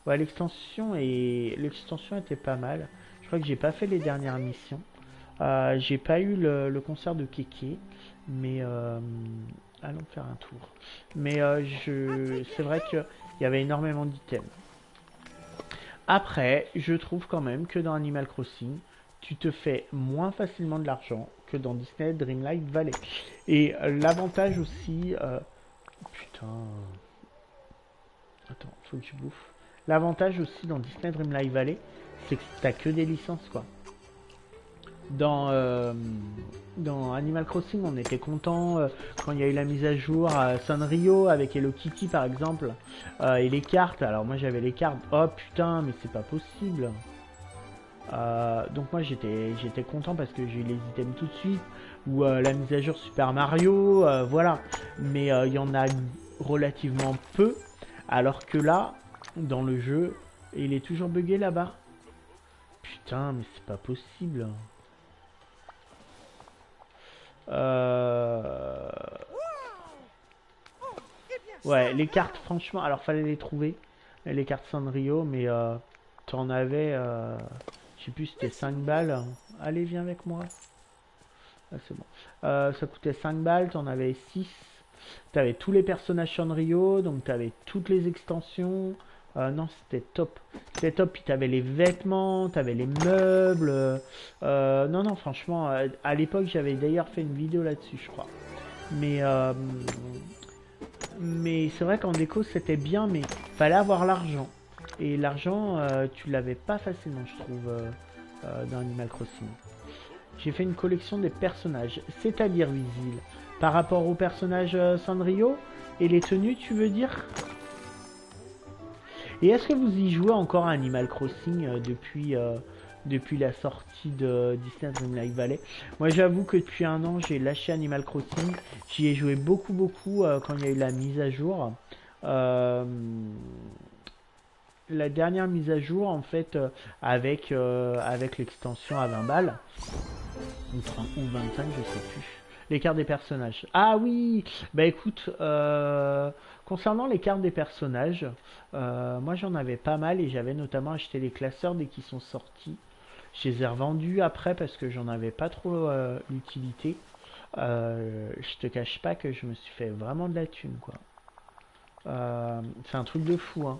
Ouais, l'extension était pas mal. Je crois que j'ai pas fait les dernières missions. J'ai pas eu le concert de Kéké, mais allons faire un tour. Mais c'est vrai qu'il y avait énormément d'items. Après, je trouve quand même que dans Animal Crossing, tu te fais moins facilement de l'argent que dans Disney Dreamlight Valley. Et l'avantage aussi... putain... Attends, faut que je bouffe. L'avantage aussi dans Disney Dreamlight Valley, c'est que t'as que des licences, quoi. Dans Animal Crossing, on était content quand il y a eu la mise à jour à Sanrio avec Hello Kitty par exemple, et les cartes. Alors moi j'avais les cartes. Oh putain, mais c'est pas possible. Donc moi j'étais content parce que j'ai eu les items tout de suite. Ou la mise à jour Super Mario, voilà. Mais il y en a relativement peu. Alors que là, dans le jeu, il est toujours bugué là-bas. Putain, mais c'est pas possible. Ouais, les cartes, franchement, alors fallait les trouver. Les cartes Sanrio, mais tu en avais, je sais plus, c'était 5 balles. Allez, viens avec moi. Ah, c'est bon. Ça coûtait 5 balles, tu en avais 6. Tu avais tous les personnages Sanrio, donc tu avais toutes les extensions. Non, c'était top. C'était top, puis tu avais les vêtements, tu avais les meubles. Non, non, franchement, à l'époque, j'avais d'ailleurs fait une vidéo là-dessus, je crois. Mais c'est vrai qu'en déco, c'était bien, mais fallait avoir l'argent. Et l'argent, tu l'avais pas facilement, je trouve, dans Animal Crossing. J'ai fait une collection des personnages, c'est-à-dire visibles. Par rapport aux personnages Sanrio et les tenues, tu veux dire? Et est-ce que vous y jouez encore à Animal Crossing depuis la sortie de Disney Dreamlight Valley? Moi j'avoue que depuis un an j'ai lâché Animal Crossing. J'y ai joué beaucoup quand il y a eu la mise à jour. La dernière mise à jour en fait avec l'extension à 20 balles. Ou 30 ou 25, je sais plus. Les cartes des personnages. Ah oui. Bah écoute, concernant les cartes des personnages, moi j'en avais pas mal et j'avais notamment acheté les classeurs dès qu'ils sont sortis. Je les ai revendus après parce que j'en avais pas trop l'utilité. Je te cache pas que je me suis fait vraiment de la thune, quoi. C'est un truc de fou, hein.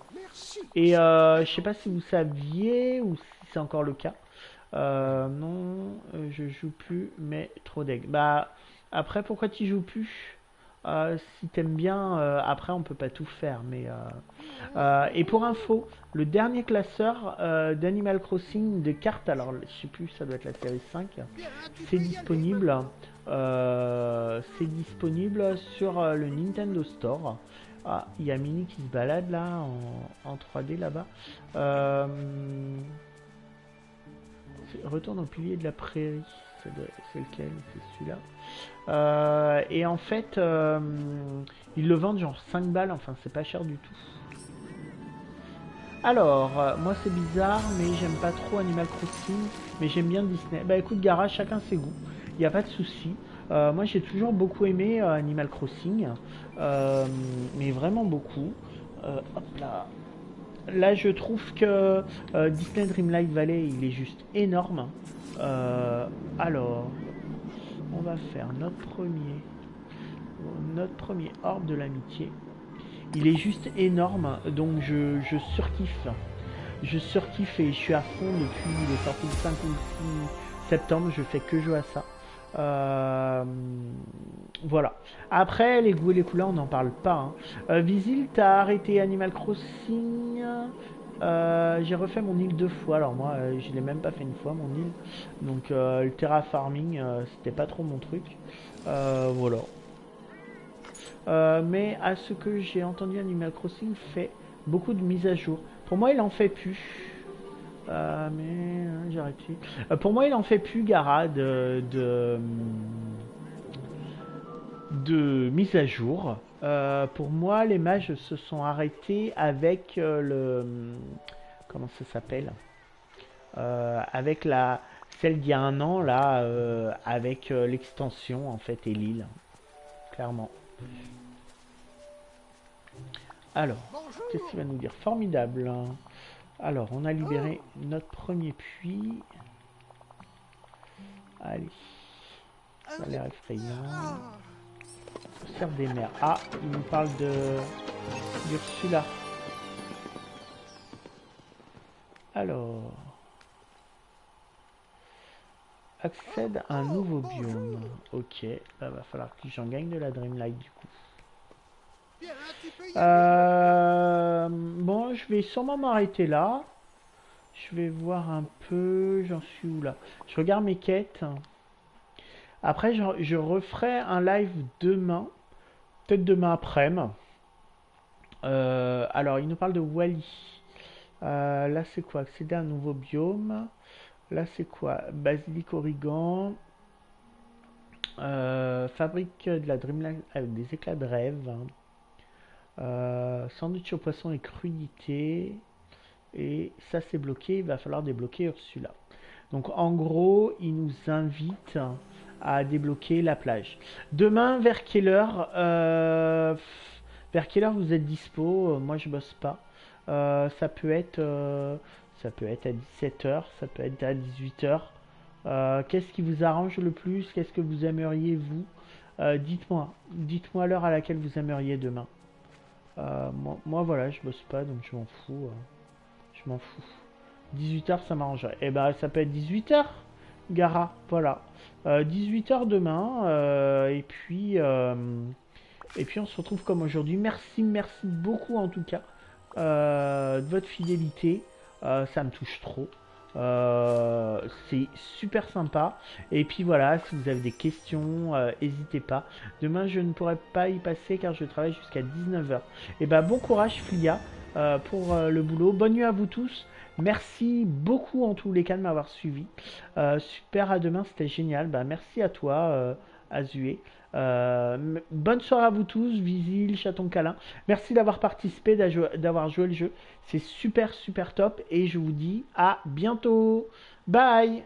Et je sais pas si vous saviez ou si c'est encore le cas. Non, je joue plus, mais trop deg. Bah, après, pourquoi tu joues plus? Si t'aimes bien, après, on peut pas tout faire. Mais et pour info, le dernier classeur d'Animal Crossing de cartes, alors je sais plus, ça doit être la série 5, c'est disponible. Sur le Nintendo Store. Ah, il y a Mini qui se balade là en 3D là-bas. Retourne au pilier de la prairie. C'est lequel? C'est celui-là. Et en fait, ils le vendent genre 5 balles. Enfin, c'est pas cher du tout. Alors, moi c'est bizarre, mais j'aime pas trop Animal Crossing. Mais j'aime bien Disney. Bah écoute, Gara, chacun ses goûts. Il n'y a pas de souci. Moi j'ai toujours beaucoup aimé Animal Crossing. Mais vraiment beaucoup. Hop là. Là, je trouve que Disney Dreamlight Valley, il est juste énorme. Alors, on va faire notre premier orbe de l'amitié. Il est juste énorme, donc je surkiffe. Je surkiffe et je suis à fond depuis il est sorti le 5 ou 6 septembre. Je fais que jouer à ça. Voilà. Après, les goûts et les couleurs, on n'en parle pas. Hein. Visil, t'as arrêté Animal Crossing. J'ai refait mon île 2 fois. Alors moi, je l'ai même pas fait une fois, mon île. Donc le terraforming, c'était pas trop mon truc. Voilà. Mais à ce que j'ai entendu, Animal Crossing fait beaucoup de mises à jour. Pour moi, il en fait plus. Mais j'ai arrêté. Pour moi, il en fait plus, Gara, de mise à jour. Pour moi, les mages se sont arrêtés avec le... Comment ça s'appelle avec celle d'il y a un an, là, avec l'extension, en fait, et l'île. Clairement. Alors, qu'est-ce qu'il va nous dire? Formidable. Alors, on a libéré notre premier puits. Allez. Ça a l'air effrayant. Serve des mers. Ah, il nous parle d'Ursula. Alors. Accède à un nouveau biome. Ok. Là, va falloir que j'en gagne de la Dreamlight du coup. Bon, je vais sûrement m'arrêter là. Je vais voir un peu. J'en suis où là? Je regarde mes quêtes. Après, je referai un live demain. Peut-être demain après-midi. Alors, il nous parle de Wally. Là, c'est quoi? Accéder à un nouveau biome. Là, c'est quoi? Basilic origan. Fabrique de la Dreamlight avec des éclats de rêve. Sandwich au poisson et crudité. Et ça, c'est bloqué. Il va falloir débloquer Ursula. Donc, en gros, il nous invite à débloquer la plage. Demain, vers quelle heure vous êtes dispo? Moi, je bosse pas. Ça peut être à 17h, ça peut être à 18h. Qu'est-ce qui vous arrange le plus? Qu'est-ce que vous aimeriez, vous? Dites-moi l'heure à laquelle vous aimeriez demain. Moi, voilà, je bosse pas, donc je m'en fous. Je m'en fous. 18h, ça m'arrangerait. Et ben, ça peut être 18h, Gara. Voilà. 18h demain. Et puis, on se retrouve comme aujourd'hui. Merci beaucoup en tout cas de votre fidélité. Ça me touche trop. C'est super sympa. Et puis voilà, si vous avez des questions, n'hésitez pas. Demain, je ne pourrai pas y passer car je travaille jusqu'à 19h. Et ben, bon courage, Filia, pour le boulot. Bonne nuit à vous tous. Merci beaucoup en tous les cas de m'avoir suivi. Super, à demain, c'était génial. Bah, merci à toi, Azue. Bonne soirée à vous tous, Visil, Chaton Câlin. Merci d'avoir participé, d'avoir joué le jeu. C'est super top. Et je vous dis à bientôt. Bye.